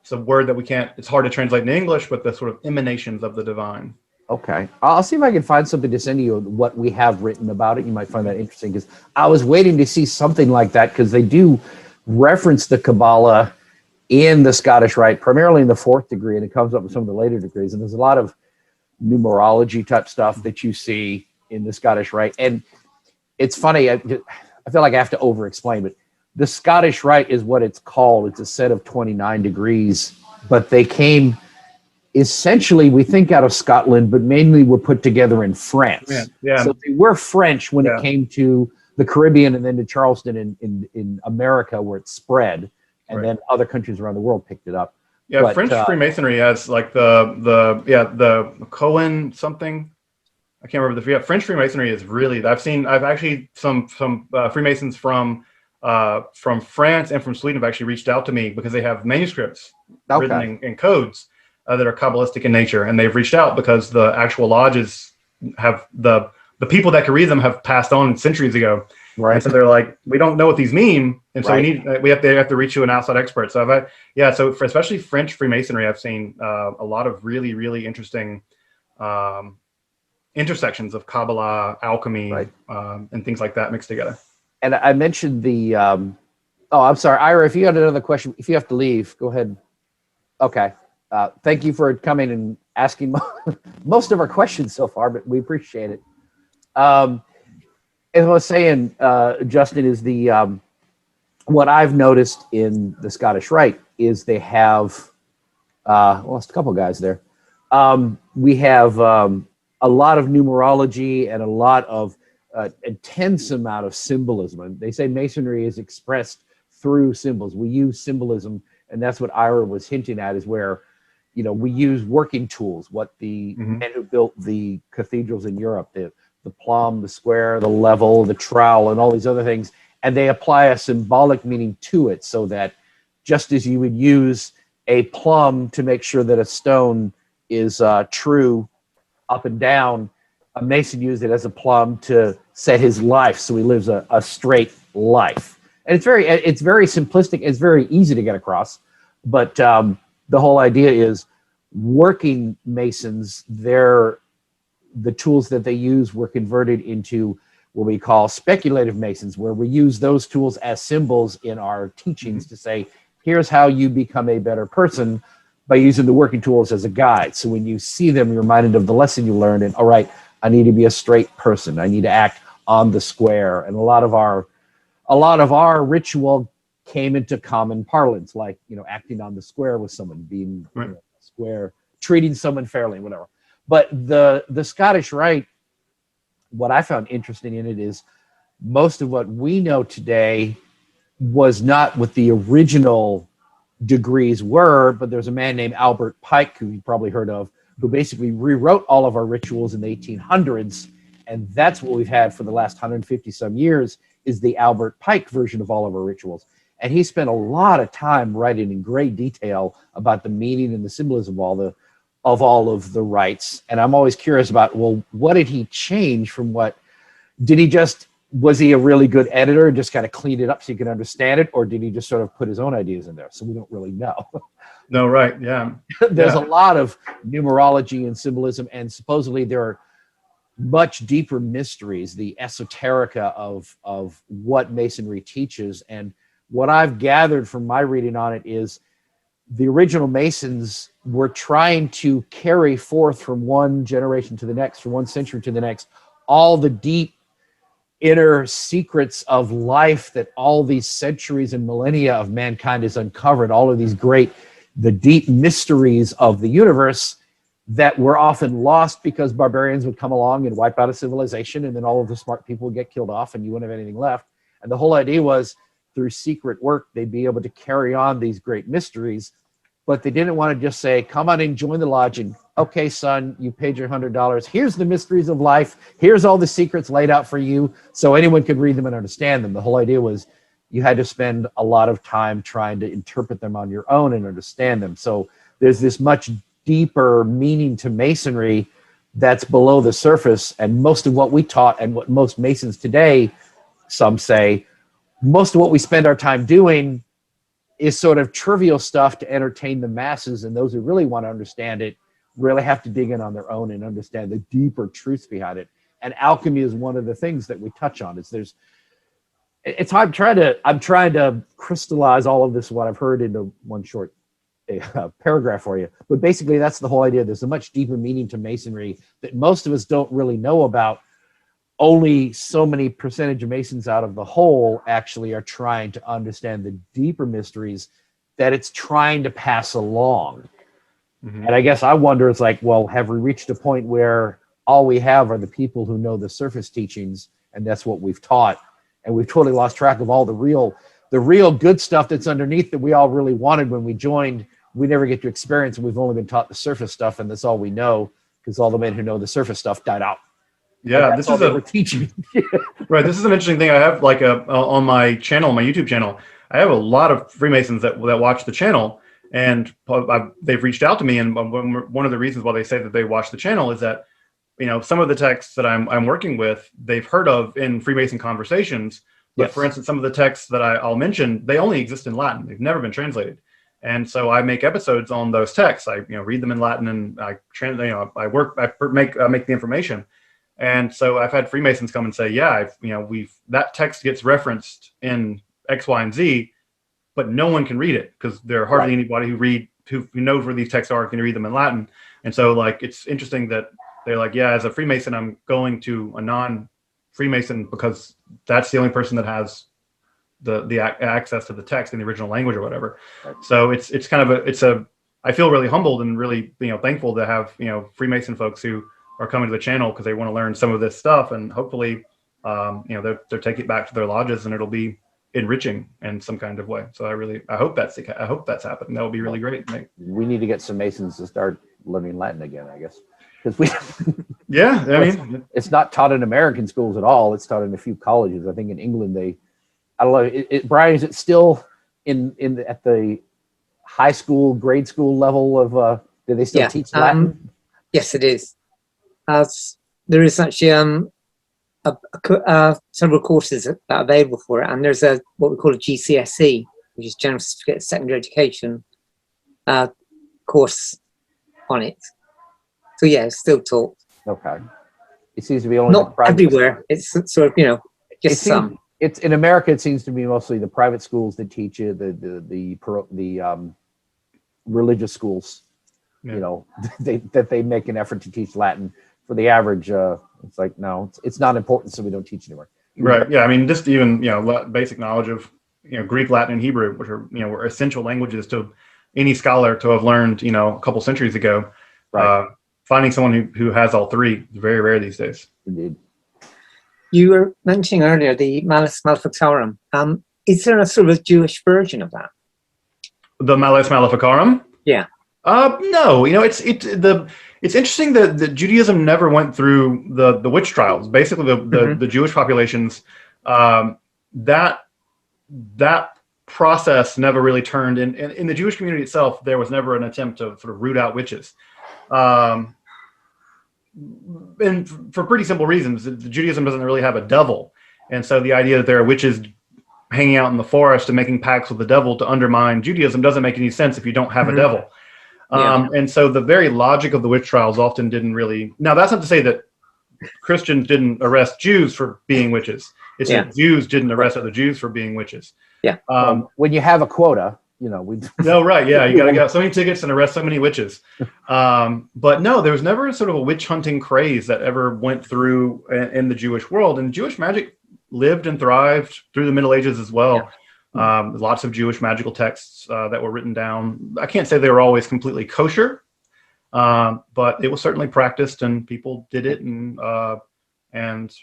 it's a word that we can't. It's hard to translate in English, but the sort of emanations of the divine. Okay. I'll see if I can find something to send you what we have written about it. You might find that interesting because I was waiting to see something like that because they do reference the Kabbalah in the Scottish Rite, primarily in the fourth degree, and it comes up with some of the later degrees. And there's a lot of numerology type stuff that you see in the Scottish Rite. And it's funny, I feel like I have to over explain, but the Scottish Rite is what it's called. It's a set of 29 degrees, but they came essentially, we think, out of Scotland, but mainly were put together in France. Yeah. So they were French when Yeah. it came to the Caribbean and then to Charleston in America, where it spread, and Right. then other countries around the world picked it up. Yeah, But, French Freemasonry has like the Cohen something. I can't remember French Freemasonry is really. I've actually some Freemasons from France and from Sweden have actually reached out to me because they have manuscripts written in codes that are Kabbalistic in nature, and they've reached out because the actual lodges have the people that can read them have passed on centuries ago. Right. And so they're like, we don't know what these mean, and so Right. we have to reach to an outside expert. So so for especially French Freemasonry, I've seen a lot of really, really interesting intersections of Kabbalah, alchemy, Right. And things like that mixed together. And I mentioned the. I'm sorry, Ira. If you had another question, if you have to leave, go ahead. Okay. Thank you for coming and asking most of our questions so far, but we appreciate it. As I was saying, Justin, is the what I've noticed in the Scottish Rite is they have lost a couple guys there. We have a lot of numerology and a lot of intense amount of symbolism. And they say Masonry is expressed through symbols. We use symbolism, and that's what Ira was hinting at, is where, we use working tools, what the men who built the cathedrals in Europe, the plumb, the square, the level, the trowel, and all these other things, and they apply a symbolic meaning to it, so that just as you would use a plumb to make sure that a stone is true up and down, a Mason used it as a plumb to set his life so he lives a straight life. And it's very simplistic. It's very easy to get across, but the whole idea is working Masons, the tools that they use were converted into what we call speculative Masons, where we use those tools as symbols in our teachings to say, here's how you become a better person by using the working tools as a guide. So when you see them, you're reminded of the lesson you learned, and all right, I need to be a straight person. I need to act on the square. And a lot of our ritual came into common parlance, like, acting on the square with someone, being square, treating someone fairly, whatever. But the Scottish Rite, what I found interesting in it is most of what we know today was not what the original degrees were, but there's a man named Albert Pike, who you probably heard of, who basically rewrote all of our rituals in the 1800s. And that's what we've had for the last 150 some years, is the Albert Pike version of all of our rituals. And he spent a lot of time writing in great detail about the meaning and the symbolism of all of the rites. And I'm always curious about, well, what did he change from was he a really good editor and just kind of cleaned it up so you could understand it? Or did he just sort of put his own ideas in there? So we don't really know. No, right. Yeah. There's a lot of numerology and symbolism, and supposedly there are much deeper mysteries, the esoterica of what Masonry teaches. And what I've gathered from my reading on it is the original Masons were trying to carry forth from one generation to the next, from one century to the next, all the deep inner secrets of life that all these centuries and millennia of mankind has uncovered, all of these the deep mysteries of the universe that were often lost because barbarians would come along and wipe out a civilization, and then all of the smart people would get killed off and you wouldn't have anything left. And the whole idea was, through secret work, they'd be able to carry on these great mysteries, but they didn't want to just say, come on and join the lodge, and okay, son, you paid your $100. Here's the mysteries of life. Here's all the secrets laid out for you so anyone could read them and understand them. The whole idea was you had to spend a lot of time trying to interpret them on your own and understand them. So there's this much deeper meaning to Masonry that's below the surface. And most of what we taught, and what most Masons today, some say, most of what we spend our time doing is sort of trivial stuff to entertain the masses, and those who really want to understand it really have to dig in on their own and understand the deeper truths behind it. And alchemy is one of the things that we touch on. I'm trying to crystallize all of this, what I've heard, into one short paragraph for you. But basically, that's the whole idea. There's a much deeper meaning to Masonry that most of us don't really know about. Only so many percentage of Masons out of the whole actually are trying to understand the deeper mysteries that it's trying to pass along. Mm-hmm. And I guess I wonder, it's like, well, have we reached a point where all we have are the people who know the surface teachings, and that's what we've taught, and we've totally lost track of all the real good stuff that's underneath that we all really wanted when we joined? We never get to experience, and we've only been taught the surface stuff, and that's all we know, because all the men who know the surface stuff died out. Yeah, this is we're teaching. Right. This is an interesting thing. I have on my channel, my YouTube channel, I have a lot of Freemasons that watch the channel, and they've reached out to me. And one of the reasons why they say that they watch the channel is that, some of the texts that I'm working with, they've heard of in Freemason conversations. But yes. For instance, some of the texts that I'll mention, they only exist in Latin. They've never been translated. And so I make episodes on those texts. I read them in Latin, and I make the information. And so I've had Freemasons come and say, yeah, that text gets referenced in X, Y, and Z, but no one can read it because there are hardly anybody who knows where these texts are can read them in Latin. And so it's interesting that they're like, yeah, as a Freemason, I'm going to a non-Freemason because that's the only person that has the access to the text in the original language or whatever. Right. So it's kind of I feel really humbled and really thankful to have Freemason folks who are coming to the channel because they want to learn some of this stuff, and hopefully they'll take it back to their lodges and it'll be enriching in some kind of way. So I hope that's happening. That would be really great. We need to get some Masons to start learning Latin again, I guess, because yeah, I mean, it's not taught in American schools at all. It's taught in a few colleges. I think in England I don't know. Brian, is it still at the high school, grade school level of? Do they still teach Latin? Yes, it is. There is actually several courses that are available for it, and there's what we call a GCSE, which is General Certificate of Secondary Education course on it. So yeah, it's still taught. Okay. It seems to be only not everywhere. It's sort of just some. It's in America. It seems to be mostly the private schools that teach you the religious schools. Yeah. They make an effort to teach Latin. For the average, it's like, no, it's not important, so we don't teach anymore. Right. Yeah. I mean, just even basic knowledge of Greek, Latin, and Hebrew, which are were essential languages to any scholar to have learned a couple centuries ago. Right. Finding someone who has all three is very rare these days. Indeed. You were mentioning earlier the Malleus Maleficarum. Is there a sort of a Jewish version of that? The Malleus Maleficarum? Yeah. No. It's interesting that Judaism never went through the witch trials. Basically, the Jewish populations, that process never really turned in the Jewish community itself. There was never an attempt to sort of root out witches. And for pretty simple reasons, Judaism doesn't really have a devil. And so the idea that there are witches hanging out in the forest and making pacts with the devil to undermine Judaism doesn't make any sense if you don't have a devil. And so the very logic of the witch trials often didn't really. Now, that's not to say that Christians didn't arrest Jews for being witches. It's that Jews didn't arrest other Jews for being witches. Yeah. When you have a quota, we. No, right. Yeah. You got to get so many tickets and arrest so many witches. But no, there was never a sort of a witch hunting craze that ever went through in the Jewish world. And Jewish magic lived and thrived through the Middle Ages as well. Yeah. Lots of Jewish magical texts that were written down. I can't say they were always completely kosher, but it was certainly practiced and people did it. And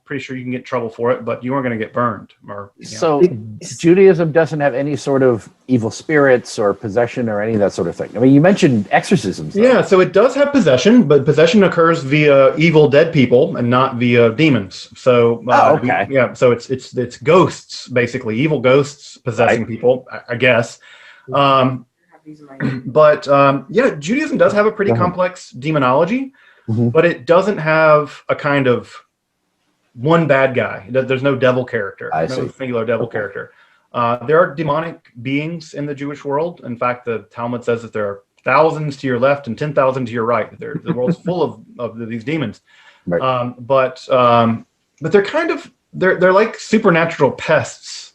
pretty sure you can get in trouble for it, but you weren't going to get burned. So Judaism doesn't have any sort of evil spirits or possession or any of that sort of thing. I mean, you mentioned exorcisms. Yeah, so it does have possession, but possession occurs via evil dead people and not via demons. So okay. So it's ghosts, basically, evil ghosts possessing people, I guess. But Judaism does have a pretty complex demonology, but it doesn't have a kind of one bad guy. There's no devil character, no singular devil character. There are demonic beings in the Jewish world. In fact, the Talmud says that there are thousands to your left and 10,000 to your right. The world's full of these demons. Right. But they're kind of they're like supernatural pests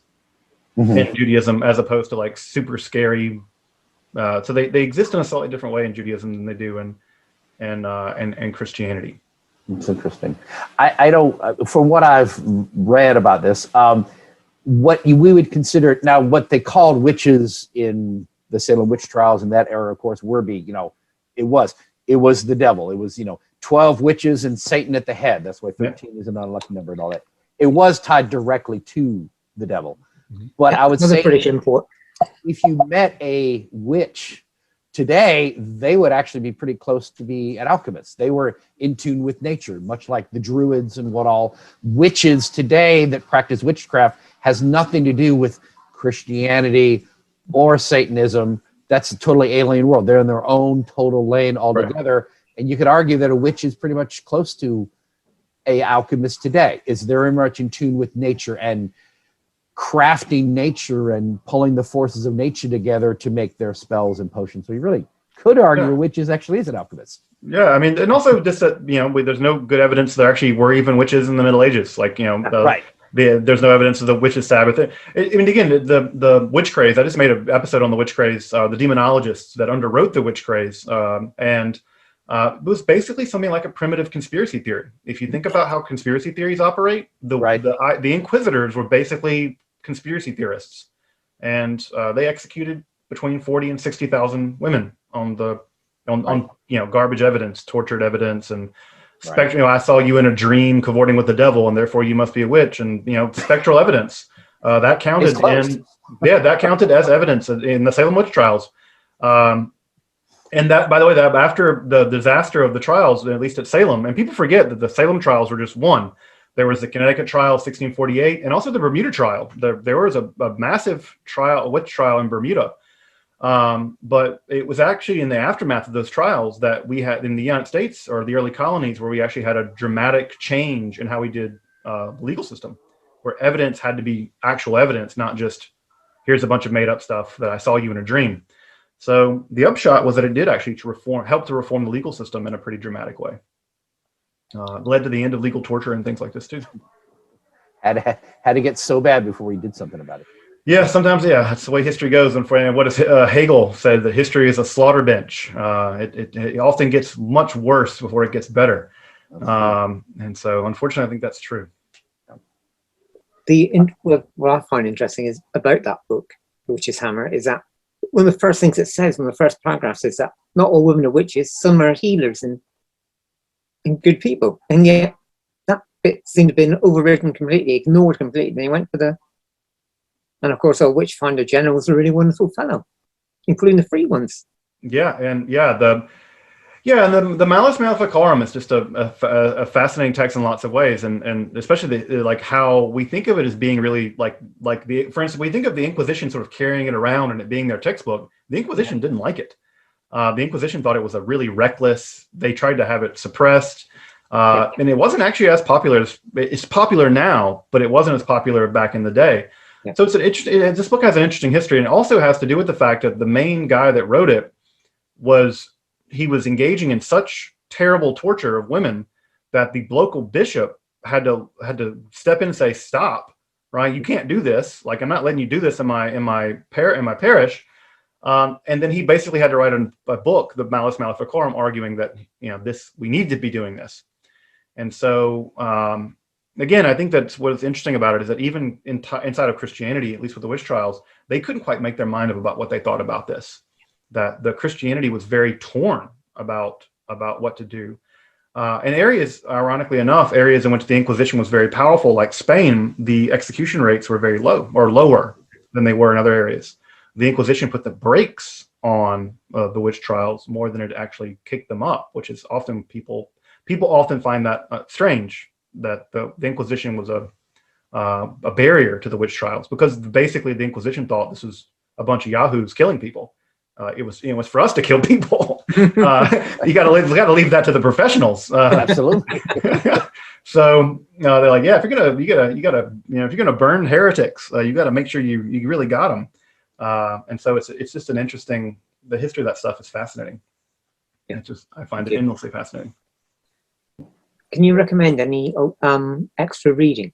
in Judaism, as opposed to like super scary. So they exist in a slightly different way in Judaism than they do in Christianity. It's interesting. I don't, from what I've read about this, we would consider now what they called witches in the Salem witch trials in that era, of course, were being, it was the devil. It was, 12 witches and Satan at the head. That's why 13 is an unlucky number and all that. It was tied directly to the devil. But I would say British import. if you met a witch today, they would actually be pretty close to be an alchemist. They were in tune with nature, much like the Druids and what all. Witches today that practice witchcraft has nothing to do with Christianity or Satanism. That's a totally alien world. They're in their own total lane altogether. Right. And you could argue that a witch is pretty much close to a alchemist today. Is very much in tune with nature and crafting nature and pulling the forces of nature together to make their spells and potions. So you really could argue a witch actually is an alchemist. Yeah, I mean, and also just that, there's no good evidence there actually were even witches in the Middle Ages. Like, right. There's no evidence of the witches' Sabbath. I mean, again, the witch craze, I just made an episode on the witch craze, the demonologists that underwrote the witch craze. And it was basically something like a primitive conspiracy theory. If you think about how conspiracy theories operate, the Inquisitors were basically conspiracy theorists, and they executed between 40 and 60,000 women on garbage evidence, tortured evidence, and spectral. I saw you in a dream cavorting with the devil, and therefore you must be a witch. And spectral evidence that counted. That counted as evidence in the Salem witch trials. And that, by the way, that after the disaster of the trials, at least at Salem, and people forget that the Salem trials were just one. There was the Connecticut trial, 1648, and also the Bermuda trial. There was a massive trial, a witch trial in Bermuda. But it was actually in the aftermath of those trials that we had in the United States or the early colonies where we actually had a dramatic change in how we did the legal system, where evidence had to be actual evidence, not just here's a bunch of made up stuff that I saw you in a dream. So the upshot was that it did actually help to reform the legal system in a pretty dramatic way. Led to the end of legal torture and things like this too. Had to get so bad before we did something about it. Yeah, sometimes, that's the way history goes. And what is Hegel said, that history is a slaughter bench. It often gets much worse before it gets better. And so, unfortunately, I think that's true. What I find interesting is about that book, The Witch's Hammer, is that one of the first things it says, one of the first paragraphs, is that not all women are witches, some are healers and good people. And yet that bit seemed to have been overridden completely, ignored completely. They went for and of course, our Witchfinder General was a really wonderful fellow, including the free ones. The Malus Maleficarum is just a fascinating text in lots of ways, and especially like how we think of it as being really for instance, we think of the Inquisition sort of carrying it around and it being their textbook. The Inquisition didn't like it. The Inquisition thought it was a really reckless. They tried to have it suppressed, and it wasn't actually as popular as it's popular now, but it wasn't as popular back in the day. Yeah. So this book has an interesting history, and it also has to do with the fact that the main guy that wrote it was engaging in such terrible torture of women that the local bishop had to step in and say, "Stop! Right? You can't do this. Like, I'm not letting you do this in my parish." And then he basically had to write a book, the Malus Maleficarum, arguing that we need to be doing this. And so again, I think that's what's interesting about it is that even inside of Christianity, at least with the witch trials, they couldn't quite make their mind up about what they thought about this. That the Christianity was very torn about what to do. And areas, ironically enough, areas in which the Inquisition was very powerful, like Spain, the execution rates were very low or lower than they were in other areas. The Inquisition put the brakes on the witch trials more than it actually kicked them up, which is often people often find that strange, that the Inquisition was a barrier to the witch trials, because basically the Inquisition thought this was a bunch of yahoos killing people. it was for us to kill people. You got to leave that to the professionals. Absolutely. So they're like, yeah, if you're gonna burn heretics, you got to make sure you really got them. And so it's just an interesting. The history of that stuff is fascinating. Yeah. I find it endlessly fascinating. Can you recommend any extra reading?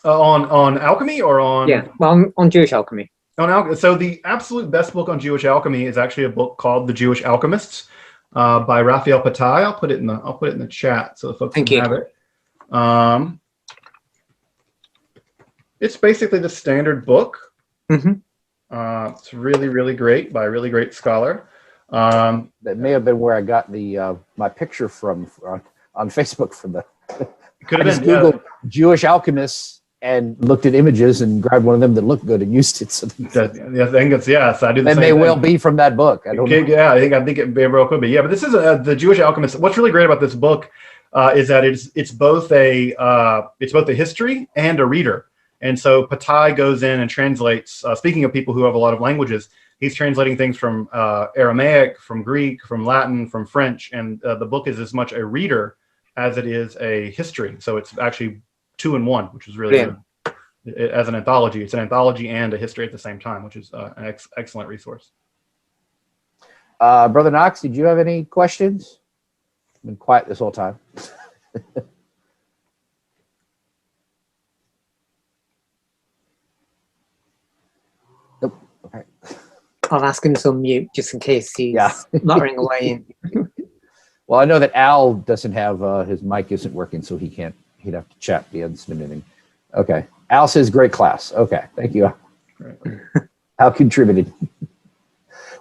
On alchemy or on? Yeah, well, on Jewish alchemy. So the absolute best book on Jewish alchemy is actually a book called The Jewish Alchemists by Raphael Patai. I'll put it in the chat so the folks can have it. It's basically the standard book. It's really, really great by a really great scholar. That may have been where I got the my picture from on Facebook from the. Could I have just been Googled Jewish alchemists and looked at images and grabbed one of them that looked good and used it. So I think it's So I do the it same may thing. well be from that book. I don't know. Yeah, I think it very well could be. Yeah, but this is the Jewish Alchemist. What's really great about this book is that it's both a history and a reader. And so Patai goes in and translates. Speaking of people who have a lot of languages, he's translating things from Aramaic, from Greek, from Latin, from French, and the book is as much a reader as it is a history. So it's actually 2 in 1, which is really good. As an anthology. It's an anthology and a history at the same time, which is an excellent resource. Brother Knox, did you have any questions? I've been quiet this whole time. Nope. Okay. I'll ask him to unmute just in case he's muttering away. Well, I know that Al doesn't have his mic isn't working, so he'd have to chat. He hasn't said anything. Okay. Al says great class. Okay. Thank you. Right. Al contributed.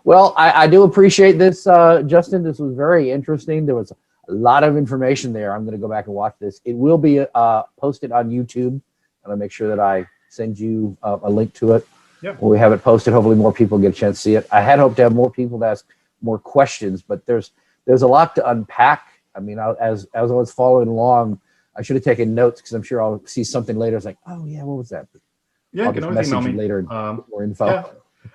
Well, I do appreciate this, Justin. This was very interesting. There was a lot of information there. I'm going to go back and watch this. It will be posted on YouTube, and I'll make sure that I send you a link to it. Yeah. When we have it posted, hopefully more people get a chance to see it. I had hoped to have more people to ask more questions, but there's a lot to unpack. I mean, as I was following along, I should have taken notes because I'm sure I'll see something later. It's like, oh yeah, what was that? Yeah, I'll you can just always email message me you later and get more info. Yeah.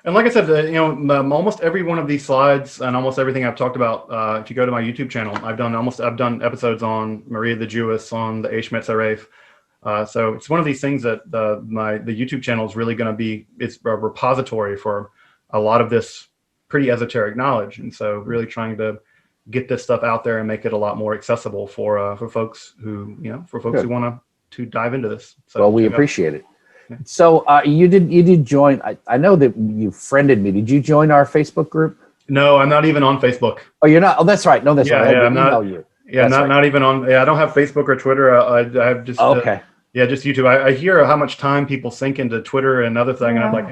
And like I said, almost every one of these slides and almost everything I've talked about, if you go to my YouTube channel, I've done episodes on Maria the Jewess, on the Eish Metzaref. So it's one of these things that the YouTube channel is really going to be, it's a repository for a lot of this pretty esoteric knowledge. And so really trying to get this stuff out there and make it a lot more accessible for folks who, who want to dive into this. So well, we appreciate it. So you did join. I know that you friended me. Did you join our Facebook group? No, I'm not even on Facebook. Oh, you're not. Oh, that's right. No, that's right. Yeah, I'm not. You. Yeah, not even on. Yeah, I don't have Facebook or Twitter. I have just. Okay. Just YouTube. I hear how much time people sink into Twitter and other thing, and I'm like,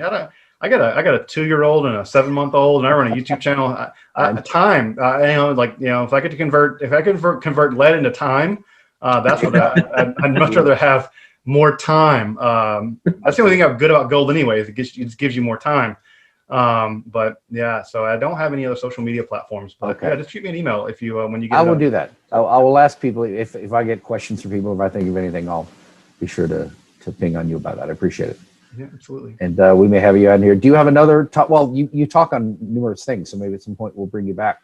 I got a 2-year-old and a 7-month-old, and I run a YouTube channel. If I could convert lead into time, that's what I'd much rather have more time. That's the only thing good about gold, anyways. It just gives you more time. But yeah, so I don't have any other social media platforms. But yeah, just shoot me an email if you when you get. I will do that. I will ask people if I get questions from people. If I think of anything, I'll be sure to ping on you about that. I appreciate it. Yeah, absolutely. And we may have you on here. Do you have another talk? Well, you talk on numerous things, so maybe at some point we'll bring you back.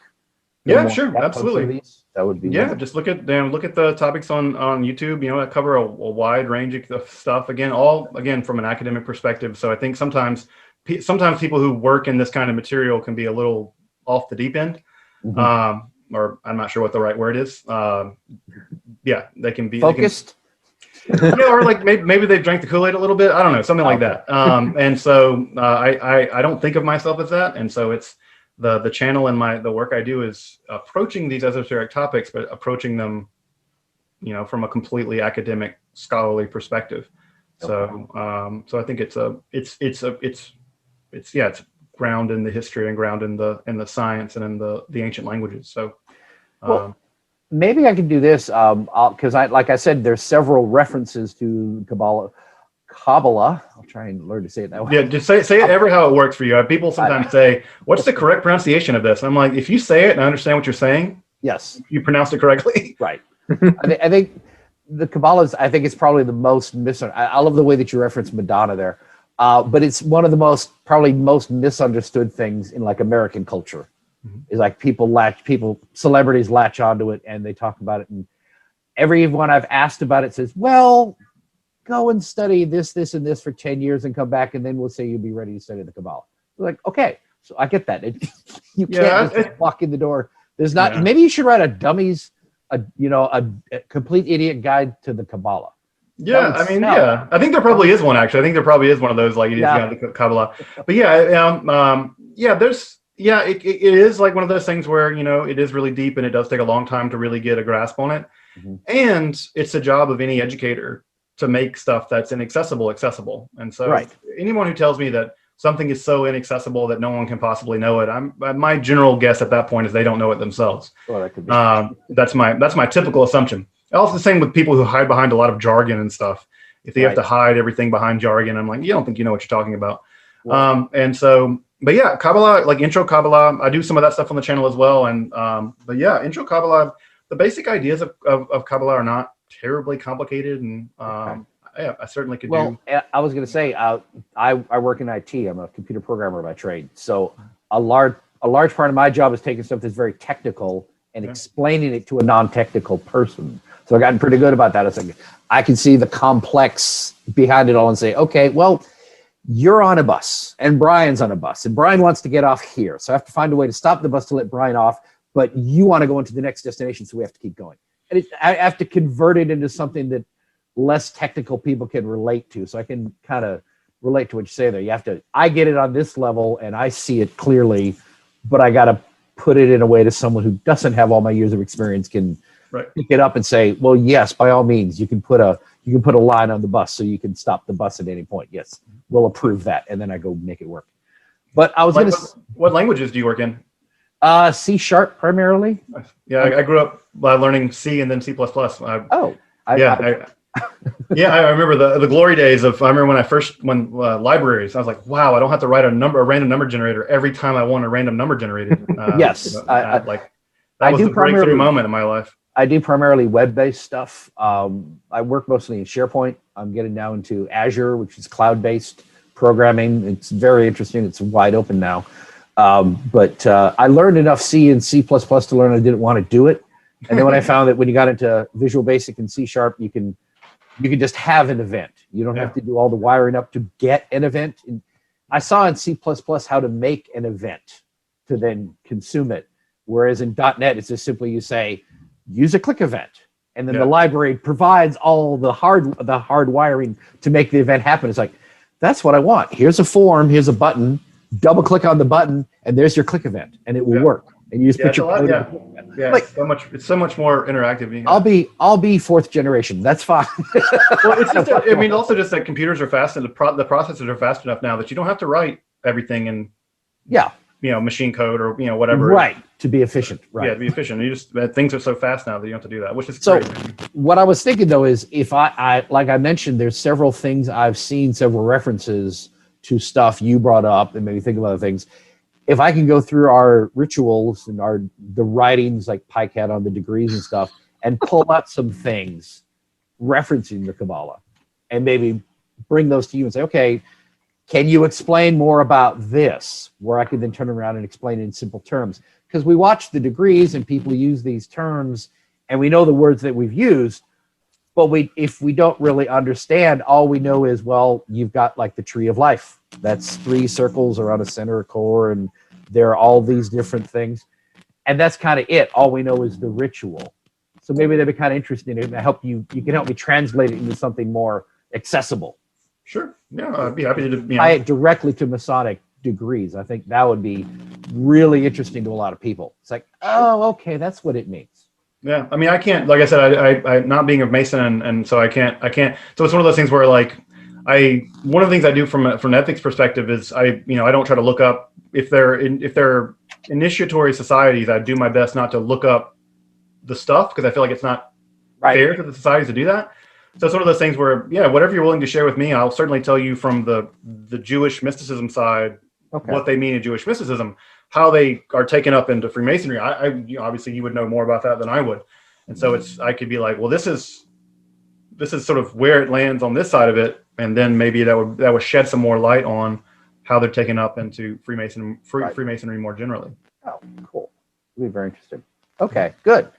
Yeah, sure, absolutely. That would be wonderful. Just look at the topics on YouTube. I cover a wide range of stuff. Again, from an academic perspective. So I think sometimes people who work in this kind of material can be a little off the deep end, or I'm not sure what the right word is. They can be focused. Or like maybe they've drank the Kool-Aid a little bit. I don't know, something like that. And so I don't think of myself as that. And so it's the channel and the work I do is approaching these esoteric topics, but approaching them, from a completely academic, scholarly perspective. So I think it's ground in the history and ground in the science and in the ancient languages. So. Maybe I can do this because like I said, there's several references to Kabbalah. I'll try and learn to say it that way. Yeah, just say it ever how it works for you. People sometimes say, "What's the correct pronunciation of this?" I'm like, if you say it and I understand what you're saying, yes, you pronounced it correctly. Right. I think the Kabbalah I think it's probably the most misunderstood. I love the way that you reference Madonna there. But it's one of the probably most misunderstood things in like American culture. Is like celebrities latch onto it and they talk about it, and everyone I've asked about it says, well, go and study this, this, and this for 10 years and come back, and then we'll say you'll be ready to study the Kabbalah. Like, okay, so I get that. You can't just walk in the door. There's not. Maybe you should write a complete idiot guide to the Kabbalah. Yeah, I mean, yeah, I think there probably is one actually. I think there probably is one of those like idiot guide to Kabbalah. But it is like one of those things where it is really deep and it does take a long time to really get a grasp on it. And it's the job of any educator to make stuff that's inaccessible accessible. And so anyone who tells me that something is so inaccessible that no one can possibly know it, my general guess at that point is they don't know it themselves. Well, that could be. That's my typical assumption. Also the same with people who hide behind a lot of jargon and stuff. If they have to hide everything behind jargon, I'm like, you don't think you know what you're talking about. But yeah, Kabbalah, like intro Kabbalah, I do some of that stuff on the channel as well. And intro Kabbalah, the basic ideas of Kabbalah are not terribly complicated, and I certainly could do. Well, I was going to say, I work in IT. I'm a computer programmer by trade. So a large part of my job is taking stuff that's very technical and explaining it to a non-technical person. So I've gotten pretty good about that. It's like I can see the complex behind it all and say, okay, well, you're on a bus and Brian's on a bus and Brian wants to get off here. So I have to find a way to stop the bus to let Brian off, but you want to go into the next destination, so we have to keep going. And I have to convert it into something that less technical people can relate to. So I can kind of relate to what you say there. I get it on this level and I see it clearly, but I got to put it in a way to someone who doesn't have all my years of experience can pick it up and say, well, yes, by all means, you can put a line on the bus so you can stop the bus at any point. Yes, we'll approve that. And then I go make it work. But I was going to... What languages do you work in? C# primarily. Yeah, I grew up by learning C and then C++. I remember the glory days of. I remember when libraries. I was like, wow, I don't have to write a random number generator every time I want a random number generated. Yes, that was the breakthrough moment in my life. I do primarily web-based stuff. I work mostly in SharePoint. I'm getting now into Azure, which is cloud-based programming. It's very interesting. It's wide open now. But I learned enough C and C++ to learn I didn't want to do it. And then when I found that when you got into Visual Basic and C#, you can just have an event. You don't have to do all the wiring up to get an event. And I saw in C++ how to make an event to then consume it. Whereas in .NET, it's just simply you say, use a click event. And then the library provides all the hard wiring to make the event happen. It's like, that's what I want. Here's a form, here's a button, double click on the button, and there's your click event, and it will work. And you just put your code in. Like, it's so much more interactive. I'll be fourth generation. That's fine. Well, it's just also just that computers are fast and the processors are fast enough now that you don't have to write everything in machine code or whatever. Right, to be efficient. Right. Yeah, to be efficient. You just things are so fast now that you don't have to do that, which is so great. What I was thinking though is if I like I mentioned, there's several things I've seen, several references to stuff you brought up and maybe think of other things. If I can go through our rituals and the writings like Pike had on the degrees and stuff and pull out some things referencing the Kabbalah and maybe bring those to you and say, okay, can you explain more about this? Where I could then turn around and explain it in simple terms. Because we watch the degrees and people use these terms and we know the words that we've used, but if we don't really understand, all we know is, well, you've got like the tree of life. That's 3 circles around a center core, and there are all these different things. And that's kind of it. All we know is the ritual. So maybe that'd be kind of interesting. And you can help me translate it into something more accessible. Sure. Yeah, I'd be happy to tie it directly to Masonic degrees. I think that would be really interesting to a lot of people. It's like, oh, okay, that's what it means. Yeah, I mean, I can't, like I said, I not being a Mason, and so I can't. So it's one of those things where like, one of the things I do from an ethics perspective is I don't try to look up if they're initiatory societies. I do my best not to look up the stuff because I feel like it's not fair to the societies to do that. So it's one of those things where, whatever you're willing to share with me, I'll certainly tell you from the Jewish mysticism side what they mean in Jewish mysticism, how they are taken up into Freemasonry. Obviously you would know more about that than I would, and so I could be like, well, this is this is sort of where it lands on this side of it, and then maybe that would shed some more light on how they're taken up into Freemasonry more generally. Oh, cool. It'll be very interesting. Okay, good.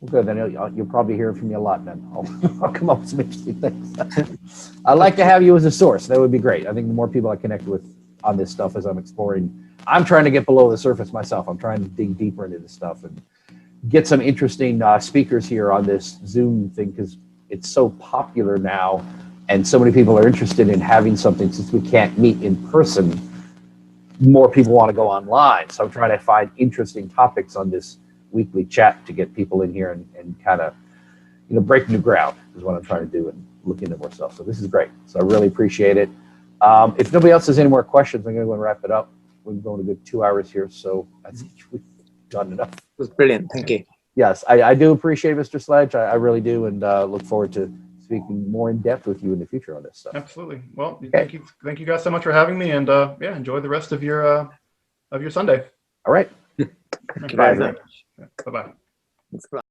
Well, good. Then you'll probably hear from me a lot. Then I'll come up with some interesting things. I'd like to have you as a source. That would be great. I think the more people I connect with on this stuff as I'm exploring, I'm trying to get below the surface myself. I'm trying to dig deeper into this stuff and get some interesting speakers here on this Zoom thing, because it's so popular now and so many people are interested in having something. Since we can't meet in person, more people want to go online. So I'm trying to find interesting topics on this weekly chat to get people in here and kind of, break new ground is what I'm trying to do and look into more stuff. So this is great. So I really appreciate it. If nobody else has any more questions, I'm going to go and wrap it up. We're going a good 2 hours here, so I think we've done enough. It was brilliant. Thank you. Yes, I do appreciate Mr. Sledge. I really do, and look forward to speaking more in depth with you in the future on this stuff. Absolutely. Well, thank you guys so much for having me, and enjoy the rest of your Sunday. All right. Thank you very much. Bye bye. Thanks a lot.